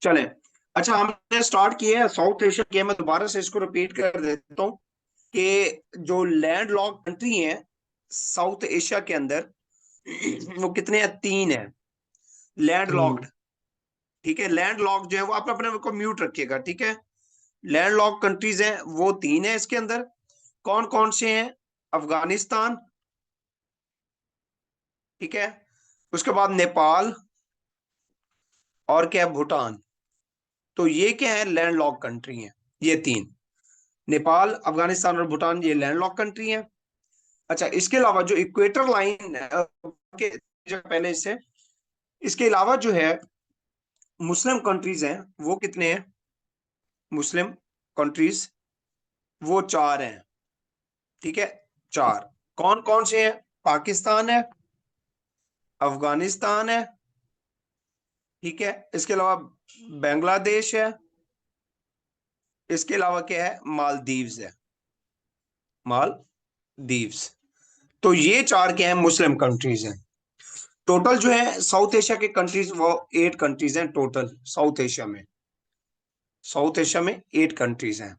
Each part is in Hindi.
चले। अच्छा, हमने स्टार्ट किया है साउथ एशिया के। मैं दोबारा से इसको रिपीट कर देता हूँ कि जो लैंड लॉक कंट्री है साउथ एशिया के अंदर, वो कितने हैं? तीन है लैंड लॉक्ड। हम्म। ठीक है, लैंड लॉक जो है वो आप अपने को म्यूट रखिएगा, ठीक है। लैंड लॉक कंट्रीज हैं वो तीन है इसके अंदर। कौन कौन से हैं? अफगानिस्तान, ठीक है, उसके बाद नेपाल, और क्या है, भूटान। तो ये क्या है? लैंड लॉक कंट्री है ये तीन। नेपाल, अफगानिस्तान और भूटान ये लैंड लॉक कंट्री है। अच्छा, इसके अलावा जो इक्वेटर लाइन के जो पहले इससे, इसके अलावा जो है मुस्लिम कंट्रीज हैं वो कितने हैं? मुस्लिम कंट्रीज वो चार हैं, ठीक है, चार। कौन कौन से हैं? पाकिस्तान है, अफगानिस्तान है, ठीक है, इसके अलावा बांग्लादेश है, इसके अलावा क्या है, मालदीव्स है, मालदीव्स। तो ये चार क्या है? मुस्लिम कंट्रीज हैं। टोटल जो है साउथ एशिया के कंट्रीज वो 8 कंट्रीज हैं टोटल साउथ एशिया में। साउथ एशिया में 8 कंट्रीज हैं।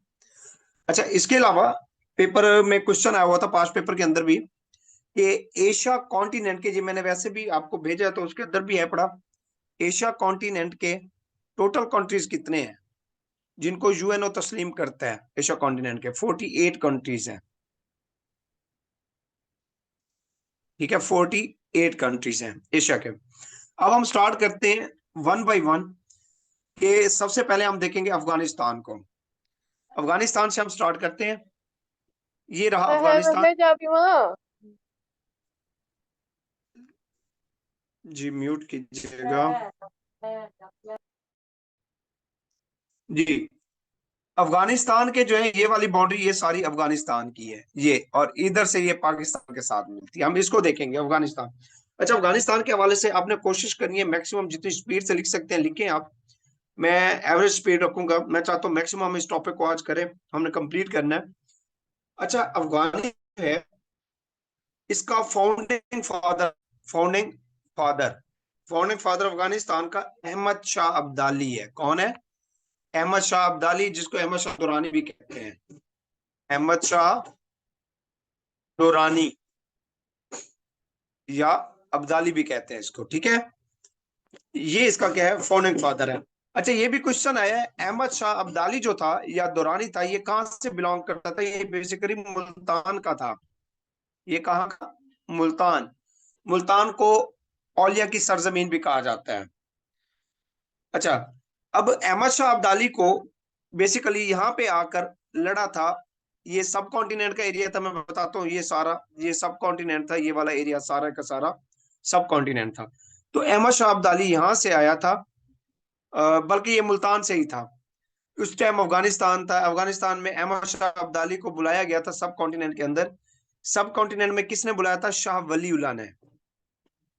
अच्छा, इसके अलावा पेपर में क्वेश्चन आया हुआ था, पांच पेपर के अंदर भी, कि एशिया कॉन्टिनेंट के, जी मैंने वैसे भी आपको भेजा है तो उसके अंदर भी है पढ़ा, एशिया कॉन्टिनेंट के टोटल कंट्रीज कितने हैं जिनको यूएनओ तस्लीम करता है? एशिया कॉन्टिनेंट के 48 कंट्रीज हैं, ठीक है, 48 कंट्रीज हैं एशिया के। अब हम स्टार्ट करते हैं वन बाय वन, कि सबसे पहले हम देखेंगे अफगानिस्तान को। अफगानिस्तान से हम स्टार्ट करते हैं। ये रहा अफगानिस्तान। मैं जा रही हूँ वहाँ। जी म्यूट कीजिएगा। जी, अफगानिस्तान के जो है ये वाली बाउंड्री, ये सारी अफगानिस्तान की है ये, और इधर से ये पाकिस्तान के साथ मिलती है। हम इसको देखेंगे अफगानिस्तान। अच्छा, अफगानिस्तान के हवाले से आपने कोशिश करनी है मैक्सिमम जितनी स्पीड से लिख सकते हैं लिखें आप। मैं एवरेज स्पीड रखूंगा, मैं चाहता हूँ मैक्सिमम हम इस टॉपिक को आज करें, हमने कंप्लीट करना है। अच्छा, अफगानिस्तान है, इसका founding father founding father Afghanistan का अहमद शाह अब्दाली है। कौन है? अहमद शाह अब्दाली, जिसको अहमद शाह दुरानी भी कहते हैं। अहमद शाह दुरानी या अब्दाली भी कहते हैं इसको, ठीक है। ये इसका क्या है? फाउंडिंग फादर है। अच्छा, ये भी क्वेश्चन आया है, अहमद शाह अब्दाली जो था या दुरानी था, ये कहां से बिलोंग करता था? ये बेसिकली मुल्तान का था। ये कहाँ का? मुल्तान। मुल्तान को औलिया की सरजमीन भी कहा जाता है। अच्छा, अब अहमद शाह अब्दाली को बेसिकली यहाँ पे आकर लड़ा था। ये सब कॉन्टिनेंट का एरिया था, मैं बताता हूँ, ये सारा ये सब कॉन्टिनेंट था, ये वाला एरिया सारा का सारा सब कॉन्टिनेंट था। तो अहमद शाह अब्दाली यहाँ से आया था, बल्कि ये मुल्तान से ही था। उस टाइम अफगानिस्तान था, अफगानिस्तान में अहमद शाह अब्दाली को बुलाया गया था सब कॉन्टिनेंट के अंदर। सब कॉन्टिनेंट में किसने बुलाया था? शाह वली उल्लाह ने।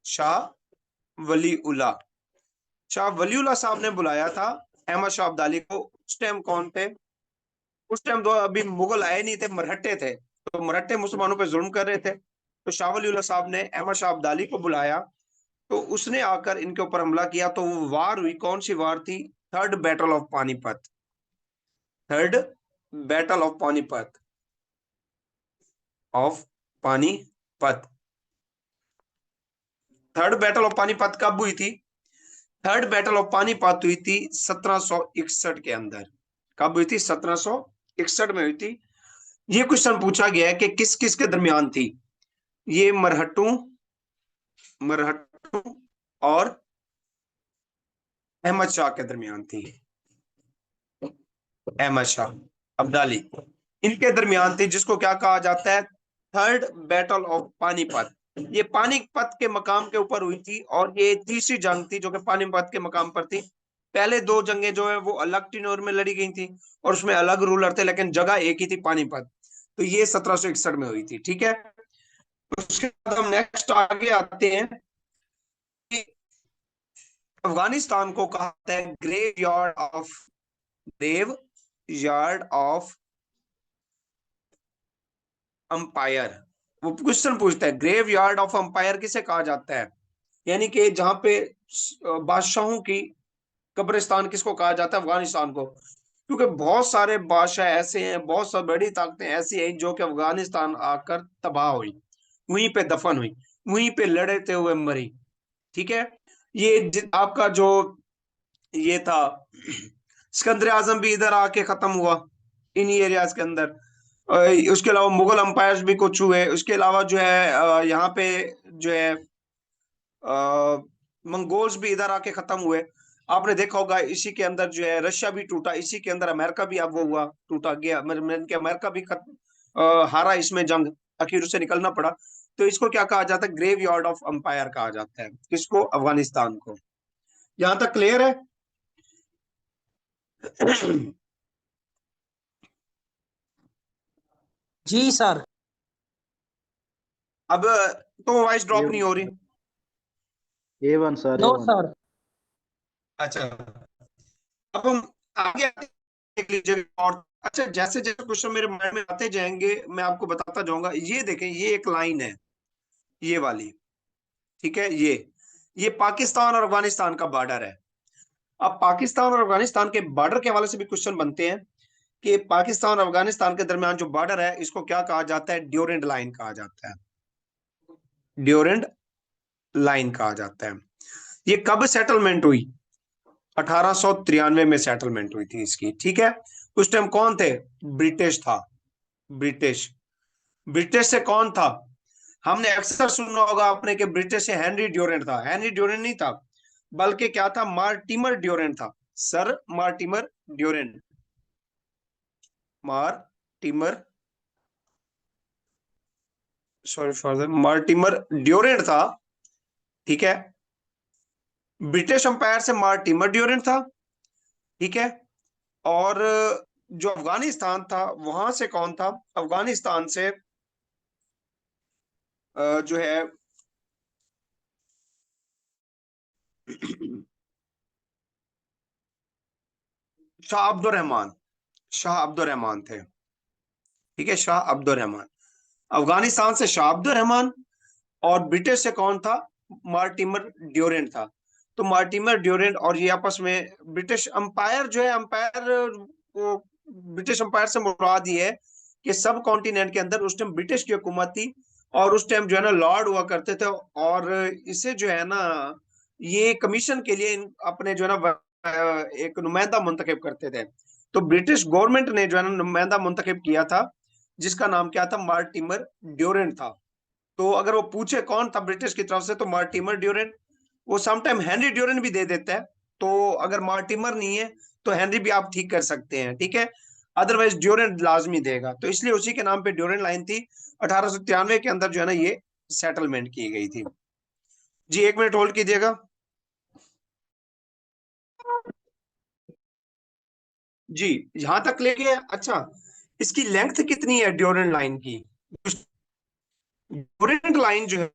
शाह वली उल्लाह शाह वलीउल्लाह साहब ने बुलाया था अहमद शाह अब्दाली को। उस टाइम कौन थे? उस टाइम तो अभी मुगल आए नहीं थे, मरहट्टे थे, तो मरहट्टे मुसलमानों पे जुल्म कर रहे थे। तो शाह वलीउल्लाह साहब ने अहमद शाह अब्दाली को बुलाया, तो उसने आकर इनके ऊपर हमला किया। तो वो वार हुई, कौन सी वार थी? Third battle of Panipat. Third battle of Panipat. Third battle of Panipat कब हुई थी? थर्ड बैटल ऑफ पानीपत हुई थी 1761 के अंदर। कब हुई थी? 1761 में हुई थी। ये क्वेश्चन पूछा गया है कि किस किस के दरमियान थी। ये मरहट्टू मरहट्टू और अहमद शाह के दरमियान थी। अहमद शाह अब्दाली, इनके दरमियान थी, जिसको क्या कहा जाता है? Third battle of Panipat. ये पानीपत के मकाम के ऊपर हुई थी, और ये तीसरी जंग थी जो कि पानीपत के मकाम पर थी। पहले दो जंगें जो है वो अलग टिनोर में लड़ी गई थी, और उसमें अलग रूलर थे, लेकिन जगह एक ही थी, पानीपत। तो ये 1761 में हुई थी, ठीक है। उसके बाद हम नेक्स्ट आगे आते हैं कि अफगानिस्तान को कहा जाता है ग्रेव यार्ड ऑफ अंपायर। वो क्वेश्चन पूछता है ग्रेव यार्ड ऑफ अंपायर किसे कहा जाता है? यानी कि जहां पे बादशाहों की कब्रिस्तान किसको कहा जाता है? अफगानिस्तान को। क्योंकि बहुत सारे बादशाह ऐसे हैं, बहुत सारी बड़ी ताकतें ऐसी हैं जो कि अफगानिस्तान आकर तबाह हुई, वहीं पे दफन हुई, वहीं पे लड़ते हुए मरी। ठीक है। आपका जो ये था, सिकंदर आजम भी इधर आके खत्म हुआ इन्हीं एरियाज के अंदर। उसके अलावा मुगल अंपायर्स भी कुछ हुए। उसके अलावा जो है यहाँ पे जो है मंगोल्स भी इधर आके खत्म हुए। आपने देखा होगा इसी के अंदर जो है रशिया भी टूटा, इसी के अंदर अमेरिका भी अब वो हुआ, टूटा गया। मतलब अमेरिका भी हारा इसमें जंग, आखिर उसे निकलना पड़ा। तो इसको क्या कहा जाता है? ग्रेव यार्ड ऑफ अंपायर कहा जाता है। किसको? अफगानिस्तान को। यहां तक क्लियर है? जी सर। अब तो वॉइस ड्रॉप नहीं हो रही? A1 sir, no A1। Sir. अच्छा, अब हम आगे देख लीजिए। और अच्छा, जैसे जैसे क्वेश्चन मेरे माइंड में आते जाएंगे मैं आपको बताता जाऊंगा। ये देखें, ये एक लाइन है, ये वाली। ठीक है, ये पाकिस्तान और अफगानिस्तान का बॉर्डर है। अब पाकिस्तान और अफगानिस्तान के बॉर्डर के हवाले से भी क्वेश्चन बनते हैं कि पाकिस्तान और अफगानिस्तान के दरमियान जो बॉर्डर है इसको क्या कहा जाता है? ड्यूरेंट लाइन कहा जाता है। ड्यूरेंट लाइन कहा जाता है। ये कब सेटलमेंट हुई? 1893 में सेटलमेंट हुई थी इसकी। ठीक है। उस टाइम कौन थे? ब्रिटिश था। ब्रिटिश। ब्रिटिश से कौन था? हमने अक्सर सुना होगा आपने कि ब्रिटिश से हेनरी ड्यूरेंट था। हेनरी ड्यूरेंट नहीं था, बल्कि क्या था? मार्टिमर ड्यूरेंट था। Sir Mortimer Durand. Mortimer, sorry for the, Mortimer Durand था। ठीक है। ब्रिटिश अंपायर से मार्टिमर ड्यूरेंट था। ठीक है। और जो अफगानिस्तान था वहां से कौन था? अफगानिस्तान से जो है शाह अब्दुल रहमान। शाह अब्दुल रहमान थे। ठीक है, शाह अब्दुल रहमान। अफगानिस्तान से शाह अब्दुल रहमान। और ब्रिटिश से कौन था? मार्टिमर ड्यूरेंट था। तो मार्टिमर ड्यूरेंट और ये आपस में ब्रिटिश अंपायर जो है, अंपायर वो ब्रिटिश अंपायर से मुराद ये है कि सब कॉन्टिनेंट के अंदर उस टाइम ब्रिटिश की हुकूमत थी। और उस टाइम जो है ना लॉर्ड हुआ करते थे। और इसे जो है ना ये कमीशन के लिए अपने जो है ना एक नुमाइंदा मुंतखब करते थे। तो ब्रिटिश गवर्नमेंट ने जो है ना नुमाइंदा मुंतखब किया था, जिसका नाम क्या था? मार्टिमर ड्यूरेंट था। तो अगर वो पूछे कौन था ब्रिटिश की तरफ से, तो मार्टिमर ड्यूरेंट। वो समटाइम हेनरी ड्यूरेंट भी दे देता है। तो अगर मार्टिमर नहीं है तो हेनरी भी आप ठीक कर सकते हैं। ठीक है। अदरवाइज ड्यूरेंट लाजमी देगा। तो इसलिए उसी के नाम पे ड्यूरेंट लाइन थी। 1893 के अंदर जो है ना ये सेटलमेंट की गई थी। जी, 1 मिनट होल्ड कीजिएगा। जी, यहां तक लेके अच्छा, इसकी लेंथ कितनी है ड्यूरेंट लाइन की? ड्यूरेंट लाइन जो है,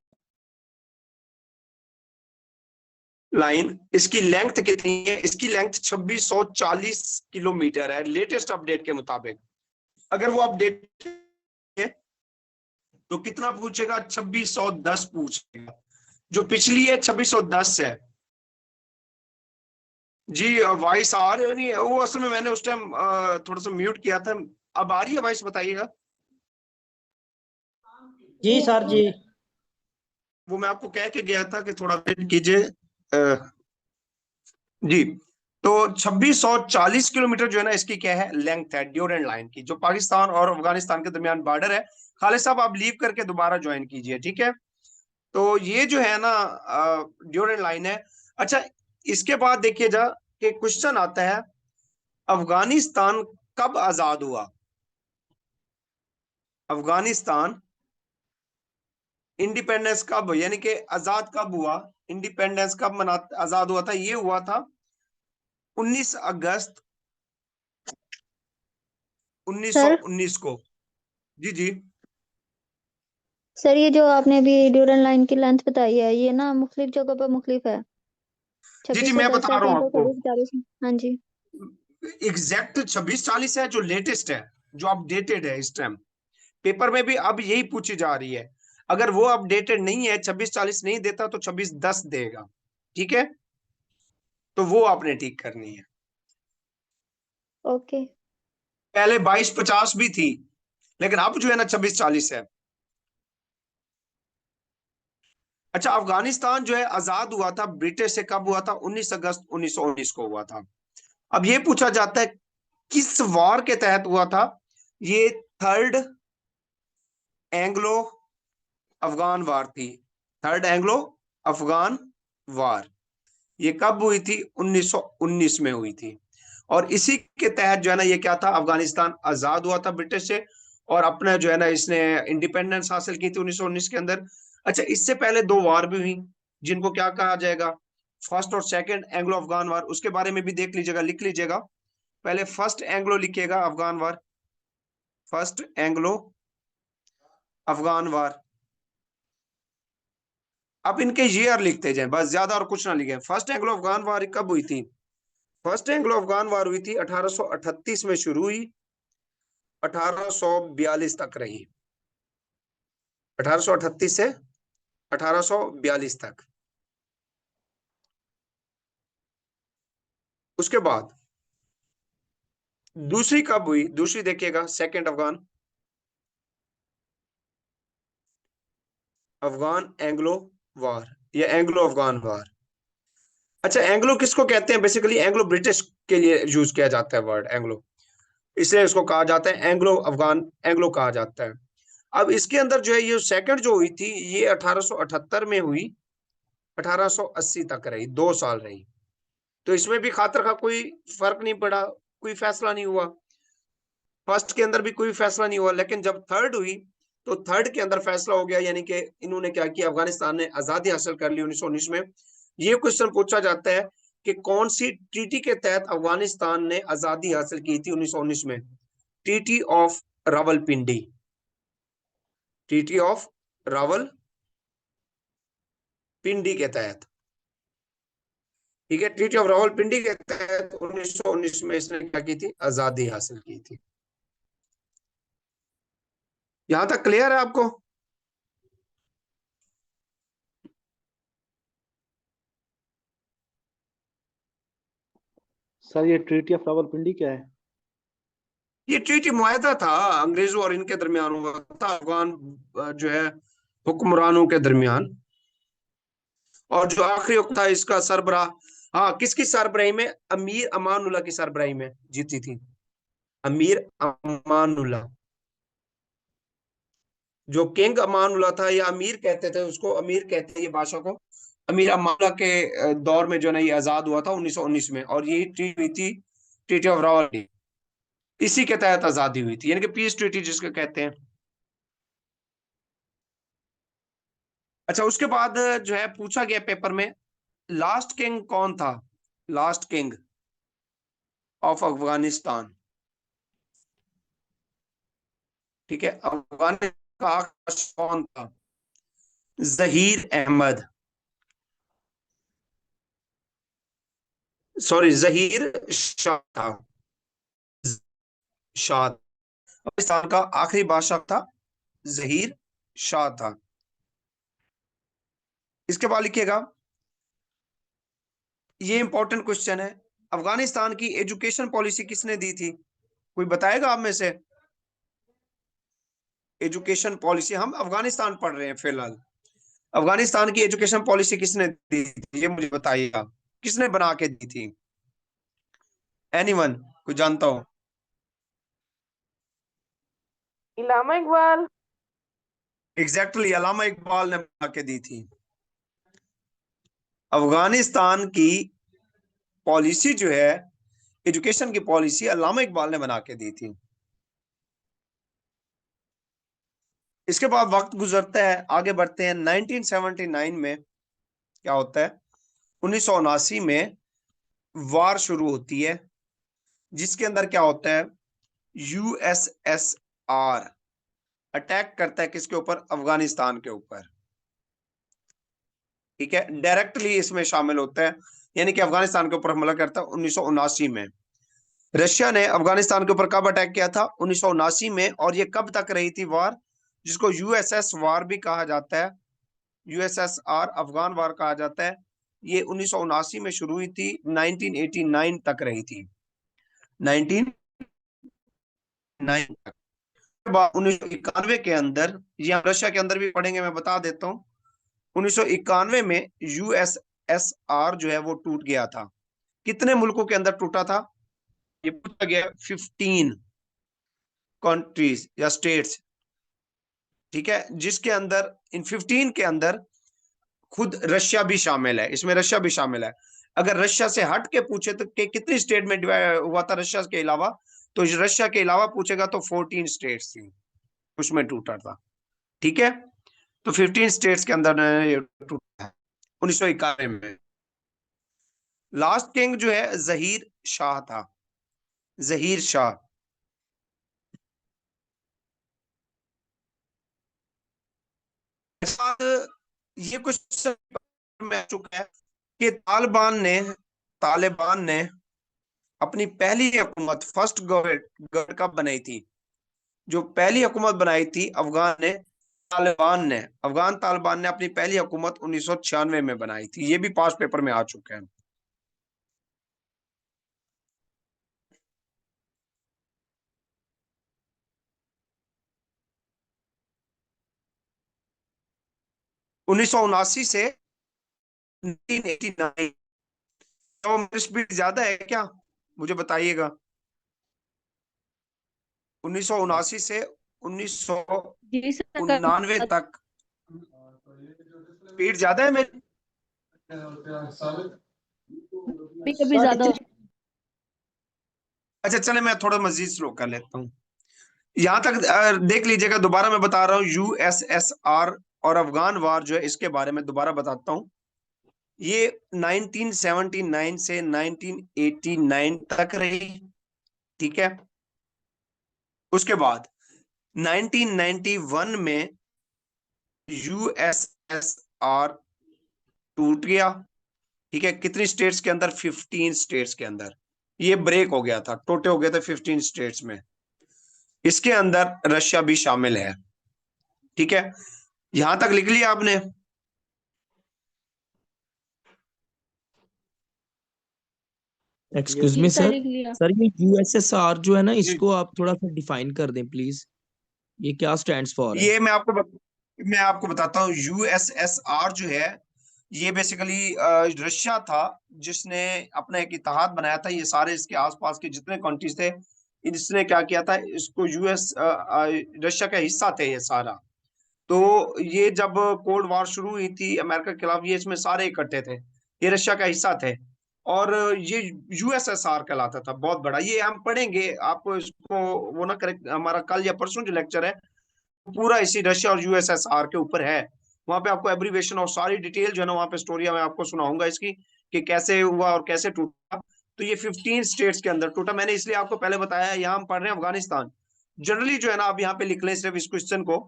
लाइन इसकी लेंथ कितनी है? इसकी लेंथ 2640 किलोमीटर है लेटेस्ट अपडेट के मुताबिक। अगर वो अपडेट है तो कितना पूछेगा? 2610 पूछेगा। जो पिछली है 2610 है। जी, वॉइस आ रही नहीं है? वो असल में मैंने उस टाइम थोड़ा सा म्यूट किया था। अब आ रही है वॉइस? बताइएगा। जी सर जी। वो मैं आपको कह के गया था कि थोड़ा वेट कीजिए। जी, तो 2640 किलोमीटर जो है ना इसकी क्या है? लेंथ है ड्यूरेंट लाइन की, जो पाकिस्तान और अफगानिस्तान के दरमियान बॉर्डर है। खालिद साहब आप लीव करके दोबारा ज्वाइन कीजिए। ठीक है। तो ये जो है ना ड्यूरेंट लाइन है। अच्छा, इसके बाद देखिए जा कि क्वेश्चन आता है, अफगानिस्तान कब आजाद हुआ? अफगानिस्तान इंडिपेंडेंस कब, यानी कि आजाद कब हुआ? इंडिपेंडेंस कब मना आजाद हुआ था? ये हुआ था 19 अगस्त सर 1919 को। जी जी। सर ये जो आपने अभी ड्यूरल लाइन की लेंथ बताई है ये ना मुख्तलिफ जगहों पर मुख्तलिफ है। जी जी, छब्बीस सौ मैं दस बता है, रहा हूँ कहीं पर आपको। 2640। हाँ जी। एग्जैक्ट 2640 है जो लेटेस्ट है, जो अपडेटेड है इस टाइम। पेपर में भी अब यही पूछी जा रही है। अगर वो अपडेटेड नहीं है, 2640 नहीं देता, तो 2610 देगा। ठीक है। तो वो आपने ठीक करनी है। ओके। पहले 2250 भी थी, लेकिन अब जो है ना 2640 है। अच्छा, अफगानिस्तान जो है आजाद हुआ था ब्रिटिश से, कब हुआ था? 19 अगस्त 1919 को हुआ था। अब ये पूछा जाता है किस वार के तहत हुआ था? ये थर्ड एंग्लो अफगान वार थी। थर्ड एंग्लो अफगान वार ये कब हुई थी? 1919 में हुई थी। और इसी के तहत जो है ना ये क्या था, अफगानिस्तान आजाद हुआ था ब्रिटिश से, और अपने जो है ना इसने इंडिपेंडेंस हासिल की थी 1919 के अंदर। अच्छा, इससे पहले दो वार भी हुई, जिनको क्या कहा जाएगा? फर्स्ट और सेकंड एंग्लो अफगान वार। उसके बारे में भी देख लीजिएगा, लिख लीजिएगा। पहले फर्स्ट एंग्लो लिखिएगा अफगान वार, फर्स्ट एंग्लो अफगान वार। अब इनके ईयर लिखते जाए बस, ज्यादा और कुछ ना लिखे। फर्स्ट एंग्लो अफगान वार कब हुई थी? फर्स्ट एंग्लो अफगान वार हुई थी 1838 में शुरू हुई, 1842 तक रही। 1838 से 1842 तक। उसके बाद दूसरी कब हुई? दूसरी देखिएगा, सेकंड अफगान अफगान एंग्लो वार या एंग्लो अफगान वार। अच्छा, एंग्लो किसको कहते हैं? बेसिकली एंग्लो ब्रिटिश के लिए यूज किया जाता है वर्ड एंग्लो, इसलिए इसको कहा जाता है एंग्लो अफगान, एंग्लो कहा जाता है। अब इसके अंदर जो है ये सेकंड जो हुई थी ये 1878 में हुई, 1880 तक रही, 2 साल रही। तो इसमें भी खातर का कोई फर्क नहीं पड़ा, कोई फैसला नहीं हुआ। फर्स्ट के अंदर भी कोई फैसला नहीं हुआ, लेकिन जब थर्ड हुई तो थर्ड के अंदर फैसला हो गया, यानी कि इन्होंने क्या किया, अफगानिस्तान ने आजादी हासिल कर ली 1919 में। ये क्वेश्चन पूछा जाता है कि कौन सी ट्रीटी के तहत अफगानिस्तान ने आजादी हासिल की थी 1919 में? Treaty of Rawalpindi, treaty of Rawalpindi के तहत। ठीक है, ट्रीटी ऑफ रावलपिंडी के तहत 1919 में इसने क्या की थी? आजादी हासिल की थी। यहां तक क्लियर है आपको? सर ये ट्रीटी ऑफ रावलपिंडी क्या है? ये ट्रीटी मुआहदा था अंग्रेजों और इनके दरमियान हुआ था, अफगान जो है हुक्मरानों के दरमियान। और जो आखिरी वक्त था इसका सरबराह, हाँ, किसकी सरबराही में? अमीर अमानुल्लाह की सरबराही में जीती थी। अमीर अमानुल्लाह, जो किंग अमानुल्लाह था, या अमीर कहते थे उसको, अमीर कहते हैं ये बादशाह को। अमीर अमानुल्लाह के दौर में जो है ना ये आजाद हुआ था 1919 में, और यही ट्रीटी हुई थी, ट्रीटी ऑफ रावलपिंडी। इसी के तहत आजादी हुई थी, यानी कि पीस ट्रीटी जिसको कहते हैं। अच्छा, उसके बाद जो है पूछा गया पेपर में, लास्ट किंग कौन था? Last king of Afghanistan. ठीक है, अफगानिस्तान का आखिरी बादशाह कौन था? जहीर अहमद, सॉरी जहीर शाह था। शाह पाकिस्तान का आखिरी बादशाह था, जहीर शाह था। इसके बाद लिखिएगा, ये इंपॉर्टेंट क्वेश्चन है, अफगानिस्तान की एजुकेशन पॉलिसी किसने दी थी? कोई बताएगा आप में से? एजुकेशन पॉलिसी, हम अफगानिस्तान पढ़ रहे हैं फिलहाल, अफगानिस्तान की एजुकेशन पॉलिसी किसने दी थी ये मुझे बताइएगा, किसने बना के दी थी? एनीवन, कोई जानता हो? इलामा इकबाल। एग्जैक्टली, अलामा इकबाल ने बना के दी थी। अफगानिस्तान की पॉलिसी जो है, एजुकेशन की पॉलिसी, अलामा इकबाल ने बना के दी थी। इसके बाद वक्त गुजरता है, आगे बढ़ते हैं। 1979 में क्या होता है? 1979 में वार शुरू होती है, जिसके अंदर क्या होता है? यूएसएसआर अटैक करता है किसके ऊपर? अफगानिस्तान के ऊपर। ठीक है, डायरेक्टली इसमें शामिल होता है, यानी कि अफगानिस्तान के ऊपर हमला करता है 1979 में। रशिया ने अफगानिस्तान के ऊपर कब अटैक किया था? 1979 में। और ये कब तक रही थी वार, जिसको यूएसएस वार भी कहा जाता है, यूएसएसआर अफगान वार कहा जाता है? ये 1979 में शुरू हुई थी, 1989 तक रही थी, 1989 तक। 1991 के अंदर, या रशिया के अंदर भी पढ़ेंगे, मैं बता देता हूँ, 1991 में यूएसएसआर जो है वो टूट गया था। कितने मुल्कों के अंदर टूटा था ये पूछा गया, 15 कंट्रीज या स्टेट्स, ठीक है, जिसके अंदर इन 15 के अंदर खुद रशिया भी शामिल है, इसमें रशिया भी शामिल है। अगर रशिया से हट के पूछे तो कि कितनी स्टेट में डिवाइड हुआ था रशिया के अलावा, तो रशिया के अलावा पूछेगा तो 14 स्टेट्स थी, उसमें टूटा था, ठीक है। तो 15 स्टेट्स के अंदर ये टूटा है 1991 में। लास्ट किंग जो है जहीर शाह था, जहीर शाह। ये कुछ में आ चुका है कि तालिबान ने अपनी पहली हुकूमत, फर्स्ट गवर्नमेंट कब बनाई थी? जो पहली हुकूमत बनाई थी अफगान तालिबान ने अपनी पहली हुकूमत 1996 में बनाई थी। ये भी पास पेपर में आ चुके हैं। उन्नीस सौ उनासी से 1989। तो मेरी स्पीड ज्यादा है क्या, मुझे बताइएगा। 1979 से जी सर, 1999 तक स्पीड ज्यादा है मेरी? कभी कभी ज्यादा होता अच्छा चले, मैं थोड़ा मजीद स्लो कर लेता हूँ। यहां तक देख लीजिएगा, दोबारा मैं बता रहा हूँ, यूएसएसआर और अफगान वार जो है इसके बारे में दोबारा बताता हूँ। ये 1979 से 1989 तक रही, ठीक है। उसके बाद 1991 में यूएसएसआर टूट गया, ठीक है। कितनी स्टेट्स के अंदर? 15 स्टेट्स के अंदर ये ब्रेक हो गया था, टोटे हो गए थे 15 स्टेट्स में। इसके अंदर रशिया भी शामिल है, ठीक है। यहां तक लिख लिया आपने? एक्सक्यूज जी मी सर, सर। लिख लिया। सर ये यूएसएसआर जो है ना, जी, इसको आप थोड़ा सा डिफाइन कर दें प्लीज। ये क्या स्टैंड्स फॉर है? ये मैं आपको बताता हूँ। यूएसएसआर जो है ये बेसिकली रशिया था जिसने अपना एक इत्तेहाद बनाया था। ये सारे इसके आसपास के जितने कंट्रीज थे, इसने क्या किया था, इसको रशिया का हिस्सा थे ये सारा। तो ये जब कोल्ड वॉर शुरू हुई थी अमेरिका के खिलाफ, ये इसमें सारे इकट्ठे थे, ये रशिया का हिस्सा थे। और ये यूएसएसआर कहलाता था, बहुत बड़ा। ये हम पढ़ेंगे, आपको इसको वो ना करे, हमारा कल या परसों जो लेक्चर है पूरा इसी रशिया और यूएसएसआर के ऊपर है। वहां पे आपको एब्रीवेशन और सारी डिटेल जो है ना, वहां पे स्टोरी मैं आपको सुनाऊंगा इसकी, कि कैसे हुआ और कैसे टूटा। तो ये 15 स्टेट्स के अंदर टूटा। मैंने इसलिए आपको पहले बताया है, यहाँ हम पढ़ रहे हैं अफगानिस्तान। जनरली जो है ना, आप यहाँ पे लिख लें सिर्फ इस क्वेश्चन को,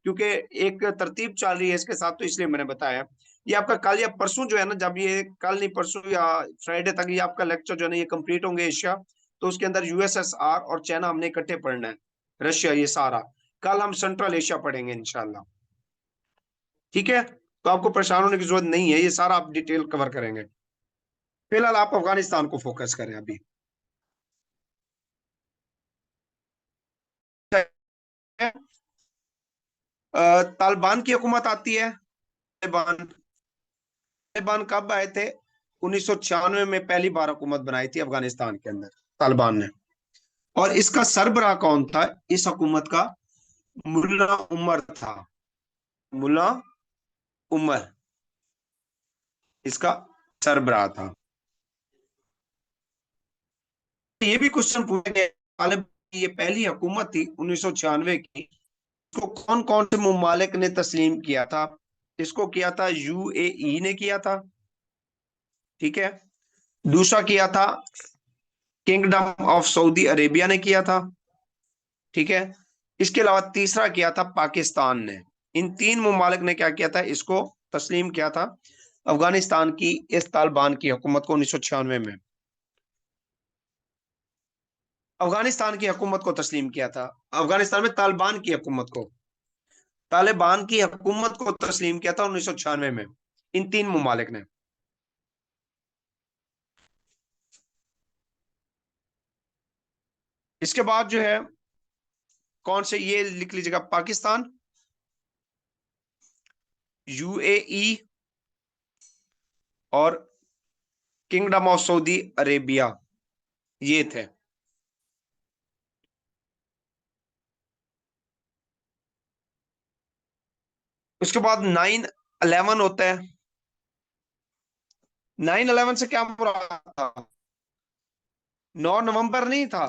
क्योंकि एक तरतीब चल रही है इसके साथ, तो इसलिए मैंने बताया। ये आपका कल या परसों जो है ना, जब ये कल नहीं परसों या फ्राइडे तक ये आपका लेक्चर जो है ना ये कंप्लीट होंगे एशिया, तो उसके अंदर यूएसएसआर और चाइना हमने इकट्ठे पढ़ना है, रशिया ये सारा। कल हम सेंट्रल एशिया पढ़ेंगे इंशाल्लाह, ठीक है। तो आपको परेशान होने की जरूरत नहीं है, ये सारा आप डिटेल कवर करेंगे। फिलहाल आप अफगानिस्तान को फोकस करें अभी। तालिबान की हुकूमत आती है। तालिबान कब आए थे? 1996 में पहली बार हुकूमत बनाई थी अफगानिस्तान के अंदर तालिबान ने। और इसका सरबराह कौन था इस हुकूमत का? मुल्ला उमर था, मुल्ला उमर इसका सरबराह था। ये भी क्वेश्चन पूछेंगे, तालिबान की ये पहली हुकूमत थी 1996 की, इसको कौन कौन से मुमालिक ने तस्लीम किया था? इसको किया था यूएई ने किया था, ठीक है। दूसरा किया था किंगडम ऑफ सऊदी अरेबिया ने किया था, ठीक है। इसके अलावा तीसरा किया था पाकिस्तान ने। इन तीन मुमालिक ने क्या किया था, इसको तस्लीम किया था अफगानिस्तान की इस तालिबान की हुकूमत को 1996 में। अफगानिस्तान की हुकूमत को तस्लीम किया था, अफगानिस्तान में तालिबान की हुकूमत को, तालिबान की हुकूमत को तस्लीम किया था 1996 में इन तीन मुमालिक ने। इसके बाद जो है कौन से, ये लिख लीजिएगा, पाकिस्तान, यूएई और किंगडम ऑफ सऊदी अरेबिया, ये थे। उसके बाद 9/11 होता है। 9/11 से क्या मुराद था? 9 नवंबर नहीं था,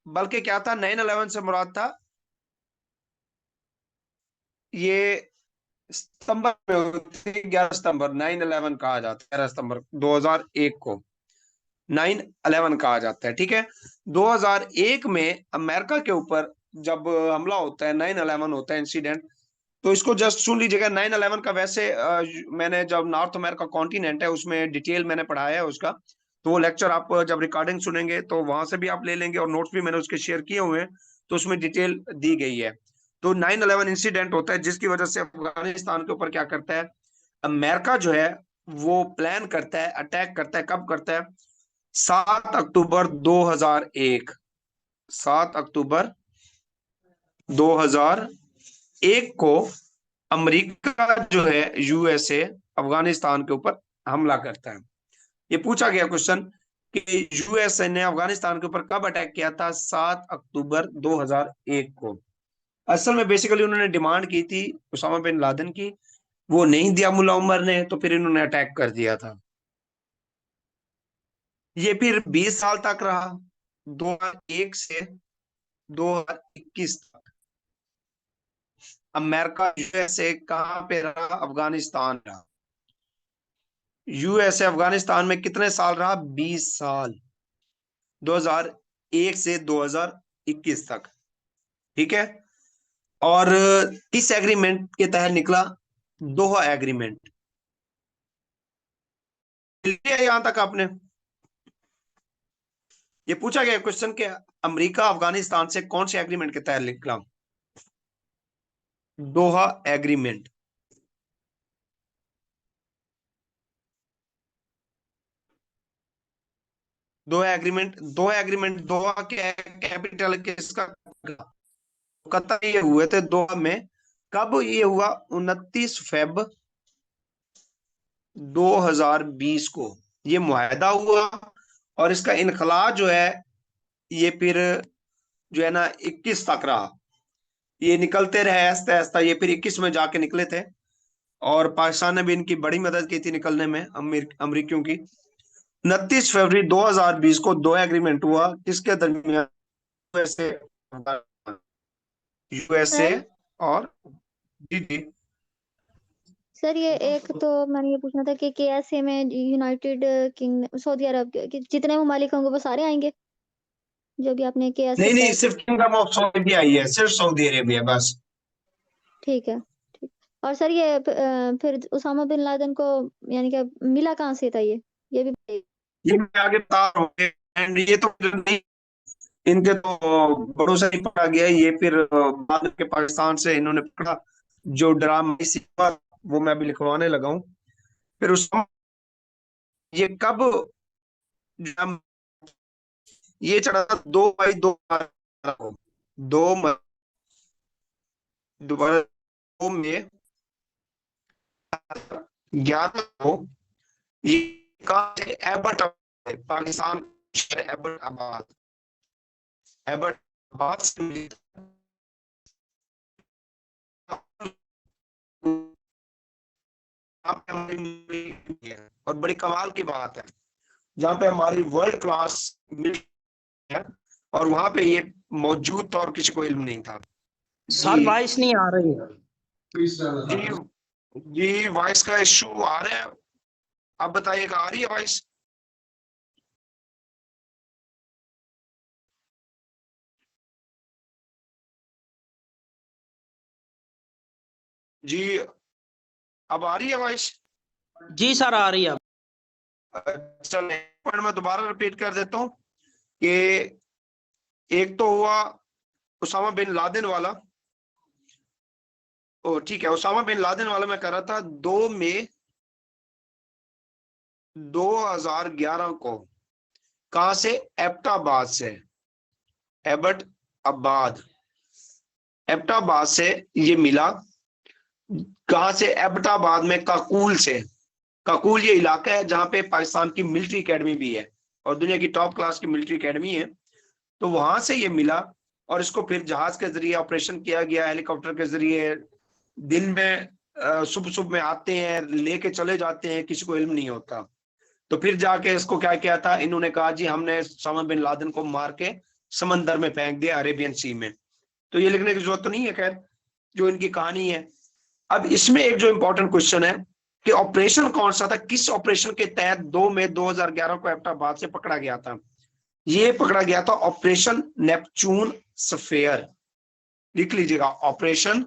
बल्कि क्या था, 9/11 से मुराद था ये सितंबर में हुई थी, 11 सितंबर 9/11 कहा जाता है, 11 सितंबर 2001 को 9/11 कहा जाता है, ठीक है। 2001 में अमेरिका के ऊपर जब हमला होता है, 9/11 होता है इंसिडेंट, तो इसको जस्ट सुन लीजिएगा। 9/11 का वैसे मैंने जब नॉर्थ अमेरिका कॉन्टिनेंट है उसमें डिटेल मैंने पढ़ाया है उसका, तो वो लेक्चर आप जब रिकॉर्डिंग सुनेंगे तो वहां से भी आप ले लेंगे, और नोट्स भी मैंने उसके शेयर किए हुए हैं, तो उसमें डिटेल दी गई है। तो 9/11 इंसिडेंट होता है जिसकी वजह से अफगानिस्तान के ऊपर क्या करता है, अमेरिका जो है वो प्लान करता है, अटैक करता है। कब करता है? 7 अक्टूबर 2001, 7 अक्टूबर 2001 को अमेरिका जो है, यूएसए, अफगानिस्तान के ऊपर हमला करता है। ये पूछा गया क्वेश्चन कि यूएसए ने अफगानिस्तान के ऊपर कब अटैक किया था? 7 अक्टूबर 2001 को। असल में बेसिकली उन्होंने डिमांड की थी उसामा बिन लादेन की, वो नहीं दिया मुल्ला उमर ने, तो फिर इन्होंने अटैक कर दिया था। ये फिर 20 साल तक रहा, 2001 से 2021 तक। अमेरिका यूएसए कहां पे रहा? अफगानिस्तान रहा। यूएसए अफगानिस्तान में कितने साल रहा? 20 साल, 2001 से 2021 तक, ठीक है। और किस एग्रीमेंट के तहत निकला? दोहा एग्रीमेंट। यहां तक आपने ये पूछा गया क्वेश्चन कि अमेरिका अफगानिस्तान से कौन से एग्रीमेंट के तहत निकला? दोहा एग्रीमेंट। दोहा एग्रीमेंट, दोहा एग्रीमेंट, दोहा के कैपिटल किसका? कतर ये हुए थे दोहा में। कब ये हुआ? 29 फ़रवरी 2020 को ये मुआहदा हुआ, और इसका इनखला जो है ये फिर जो है ना 21 तक रहा। ये निकलते रहे आहिस्ता आहिस्ता, ये फिर 21 में जाके निकले थे, और पाकिस्तान ने भी इनकी बड़ी मदद की थी निकलने में, अमरीकियों की। 29 फरवरी 2020 को दो एग्रीमेंट हुआ, किसके दरमियान? यूएसए, यूएसए सर और, जी जी, सर ये एक तो मैंने ये पूछना था कि केएसए में यूनाइटेड किंगडम, सऊदी अरब के जितने ममालिक होंगे वो सारे आएंगे, जो भी आपने केएसए नहीं नहीं, बताया। सिर्फ किंगडम ऑफ सऊदी आई है, सिर्फ सऊदी अरेबिया बस। ठीक है, ठीक। और सर ये फिर उसामा बिन लादेन को यानी कि मिला कहाँ से था ये भी बताइए। ये मैं आगे बता रहा हूँ, एंड ये तो नहीं, इनके तो बड़ों से नहीं पकड़ा गया, ये फिर बाद के पाकिस्तान से इन्होंने पकड़ा, जो ड्रामा सीखा वो मैं अभी लिखवाने लगा हूँ। फिर उस ये कब जब ये चढ़ा था? 2 मई 2012 को, 2 मई 2012 में 11 को ये कहा से एबट, पाकिस्तान शहर एबटाबाद, एबटाबाद से मिली और बड़ी कमाल की बात है, जहाँ पे हमारी वर्ल्ड क्लास मिल है, और वहां पे ये मौजूद था और किसी को इल्म नहीं था। सर जी वॉइस नहीं आ रही। जी जी, वॉइस का इशू आ रहा है, आप बताइएगा, आ रही है वॉइस? जी, अब आ रही है वॉइस? जी सर आ रही है। चल पॉइंट मैं दोबारा रिपीट कर देता हूँ कि एक तो हुआ उसामा बिन लादेन वाला, ओ ठीक है, उसामा बिन लादेन वाला मैं कर रहा था 2 मई 2011 को। कहां से? एबटाबाद से, एबट आबाद, एबटाबाद से ये मिला। कहां से? एबटाबाद में काकूल से। काकूल ये इलाका है जहां पे पाकिस्तान की मिलिट्री एकेडमी भी है और दुनिया की टॉप क्लास की मिलिट्री एकेडमी है। तो वहां से ये मिला और इसको फिर जहाज के जरिए ऑपरेशन किया गया, हेलीकॉप्टर के जरिए। दिन में सुबह सुबह में आते हैं, लेके चले जाते हैं, किसी को इल्म नहीं होता। तो फिर जाके इसको क्या किया था, इन्होंने कहा जी हमने उसामा बिन लादेन को मार के समंदर में फेंक दिया, अरेबियन सी में। तो ये लिखने की जरूरत तो नहीं है, खैर जो इनकी कहानी है। अब इसमें एक जो इंपॉर्टेंट क्वेश्चन है कि ऑपरेशन कौन सा था, किस ऑपरेशन के तहत 2 मई 2011 को एबटाबाद से पकड़ा गया था? ये पकड़ा गया था ऑपरेशन नेपच्यून स्फेयर। लिख लीजिएगा, ऑपरेशन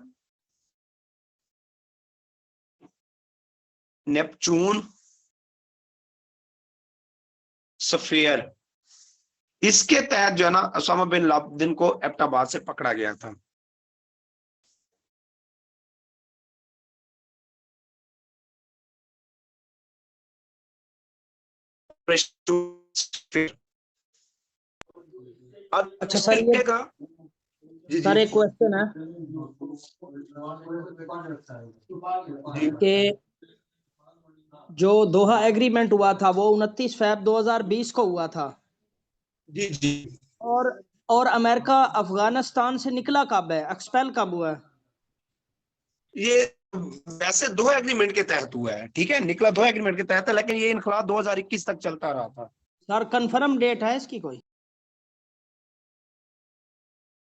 नेपच्यून स्फेयर। इसके तहत जो है ना उसामा बिन लादेन को एबटाबाद से पकड़ा गया था। अब अच्छा सर, ये का जी सर जी एक क्वेश्चन है जी कि जो दोहा एग्रीमेंट हुआ था वो 29 फरवरी 2020 को हुआ था, जी जी। और और अमेरिका अफगानिस्तान से निकला कब है, एक्सपेल कब हुआ है? ये वैसे दोहा एग्रीमेंट के तहत हुआ है, ठीक है, निकला दोहा एग्रीमेंट के तहत है, लेकिन ये इनकलाब 2021 तक चलता रहा था। सर कंफर्म डेट है इसकी कोई?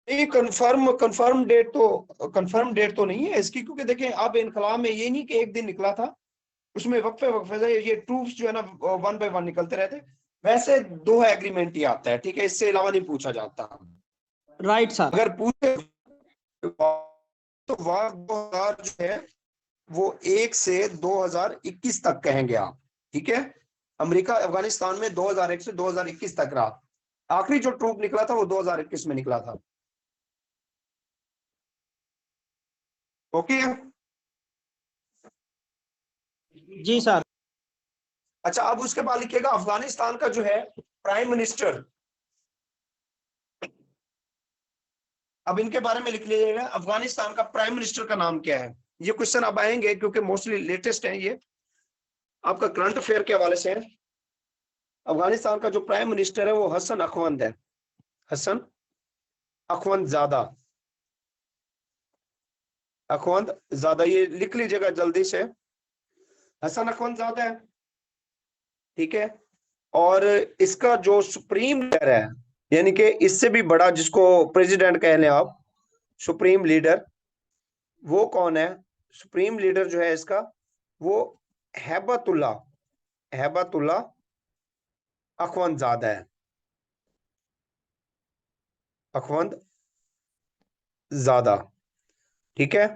नहीं, कंफर्म डेट तो नहीं है इसकी, क्योंकि देखें अब इनकलाब में ये नहीं कि एक दिन निकला था, उसमें वक्फे वक्फे से ये ट्रूप्स जो है ना 1 बाय 1 निकलते रहते। वैसे दोहा एग्रीमेंट ही आता है, ठीक है, इससे अलावा नहीं पूछा जाता। Right sir. अगर पूछे तो वार 2000 जो है वो 1 से 2021 तक कहेंगे आप, ठीक है। अमेरिका अफगानिस्तान में 2001 से 2021 तक रहा। आखिरी जो ट्रूप निकला था वो 2021 में निकला था। ओके। जी सर। अच्छा, अब उसके बाद लिखिएगा अफगानिस्तान का जो है प्राइम मिनिस्टर। अब इनके बारे में लिख लीजिएगा, अफगानिस्तान का प्राइम मिनिस्टर का नाम क्या है। ये क्वेश्चन अब आएंगे क्योंकि मोस्टली लेटेस्ट है, ये आपका करंट अफेयर के हवाले से है। अफगानिस्तान का जो प्राइम मिनिस्टर है वो हसन अखवंद है, हसन अखवंद ज्यादा, अखवंद ज्यादा, ये लिख लीजिएगा जल्दी से, हसन अखवंद ज्यादा है, ठीक है। और इसका जो सुप्रीम लीडर है, यानी कि इससे भी बड़ा जिसको प्रेसिडेंट कह लें आप, सुप्रीम लीडर, वो कौन है? सुप्रीम लीडर जो है इसका वो हैबतुल्ला, हैबतुल्ला अखवंद ज्यादा है, अखवंद ज्यादा, ठीक है।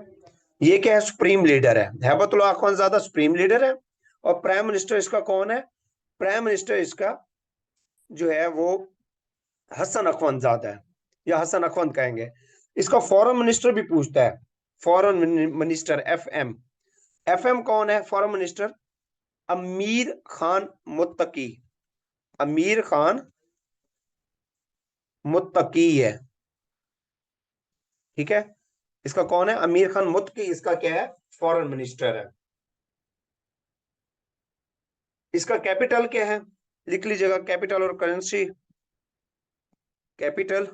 ये क्या है? सुप्रीम लीडर है, हैबतुल्ला अखवंद ज्यादा सुप्रीम लीडर है। और प्राइम मिनिस्टर इसका कौन है? प्राइम मिनिस्टर इसका जो है वो हसन अखवंद ज्यादा है, या हसन अखवंद कहेंगे। इसका फॉरेन मिनिस्टर भी पूछता है, फॉरेन मिनिस्टर एफएम। एफएम कौन है फॉरेन मिनिस्टर? अमीर खान मुत्तकी, अमीर खान मुत्तकी है, ठीक है। इसका कौन है? अमीर खान मुत्तकी, इसका क्या है? फॉरेन मिनिस्टर है। इसका कैपिटल क्या है? लिख लीजिएगा, कैपिटल और करेंसी। कैपिटल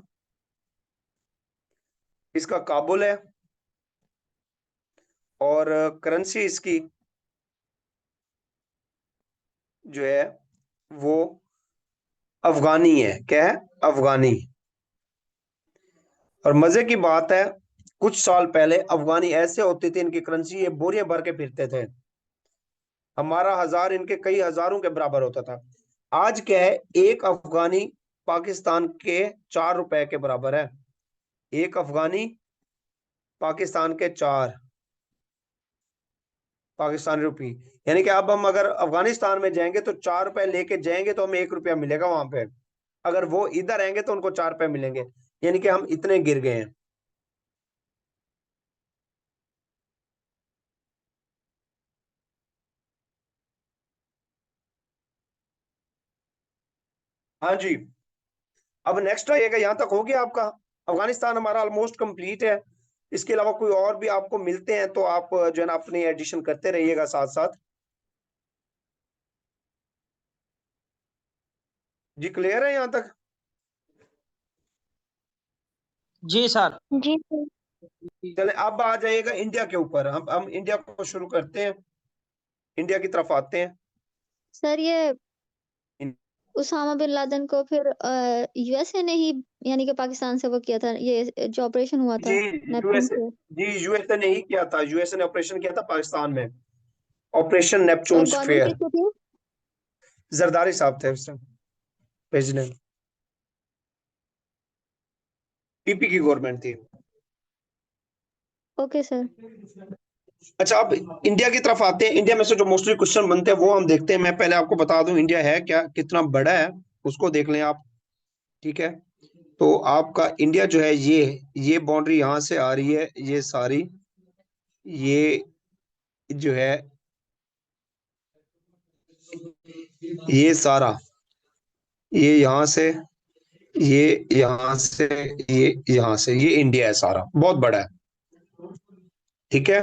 इसका काबुल है और करेंसी इसकी जो है वो अफगानी है। क्या है? अफगानी। और मजे की बात है, कुछ साल पहले अफगानी ऐसे होते थे, इनकी करेंसी ये बोरियां भर के फिरते थे, हमारा 1000 इनके कई हजारों के बराबर होता था। आज क्या है, एक अफगानी पाकिस्तान के 4 रुपए के बराबर है। एक अफगानी पाकिस्तान के 4 पाकिस्तानी रुपी। यानी कि अब हम अगर अफगानिस्तान में जाएंगे तो 4 रुपए लेके जाएंगे तो हमें 1 रुपया मिलेगा वहां पे। अगर वो इधर आएंगे तो उनको 4 रुपए मिलेंगे। यानी कि हम इतने गिर गए हैं। हाँ जी। अब नेक्स्ट आइएगा, यहाँ तक हो गया आपका। अफगानिस्तान हमारा ऑलमोस्ट कंप्लीट है। इसके अलावा कोई और भी आपको मिलते हैं तो आप जो है ना अपनी एडिशन करते रहिएगा साथ साथ। जी क्लियर है यहाँ तक? जी सर। जी सर। चले अब आ जाइएगा इंडिया के ऊपर। हम इंडिया को शुरू करते हैं, इंडिया की तरफ आते हैं। सर ये इन- उसामा बिन लादेन को फिर यूएसए ने ही यानी कि पाकिस्तान से वो किया था, ये जो ऑपरेशन हुआ था जी नेपच्यून यूएसए, से। जी यूएसए ने ही किया था, यूएसए ने ऑपरेशन किया था पाकिस्तान में, ऑपरेशन तो नेपच्यून गवर्नमेंट स्फेयर। किसकी थी? जरदारी साहब थे उस टाइम प्रेसिडेंट, पीपी की गवर्नमेंट थी। Okay sir. अच्छा अब इंडिया की तरफ आते हैं। इंडिया में से जो मोस्टली क्वेश्चन बनते हैं वो हम देखते हैं। मैं पहले आपको बता दूं इंडिया है क्या, कितना बड़ा है, उसको देख लें आप। ठीक है, तो आपका इंडिया जो है ये बाउंड्री यहाँ से आ रही है, ये सारी, ये जो है ये सारा, ये यहाँ से, ये यहाँ से, ये यहाँ से, ये इंडिया है सारा, बहुत बड़ा है। ठीक है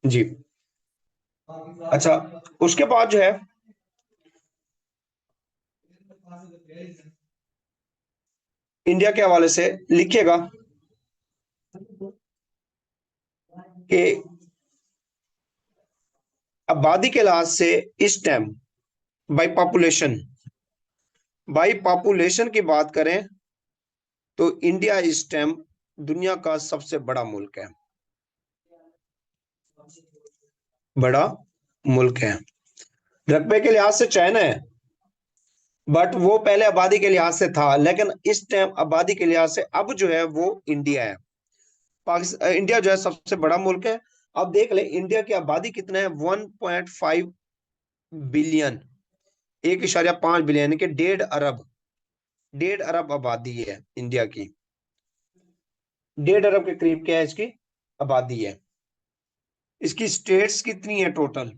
जी। अच्छा उसके बाद जो है इंडिया के हवाले से लिखिएगा कि आबादी के लिहाज से इस टाइम बाई पॉपुलेशन की बात करें तो इंडिया इस टाइम दुनिया का सबसे बड़ा मुल्क है, बड़ा मुल्क है। रकबे के लिहाज से चाइना है, बट वो पहले आबादी के लिहाज से था, लेकिन इस टाइम आबादी के लिहाज से अब जो है वो इंडिया है। पाकिस्तान, इंडिया जो है सबसे बड़ा मुल्क है। अब देख ले इंडिया की आबादी कितना है, 1.5 बिलियन, 1.5 बिलियन, यानी कि 1.5 अरब आबादी है इंडिया की। 1.5 अरब के करीब क्या है इसकी आबादी है। इसकी स्टेट्स कितनी है टोटल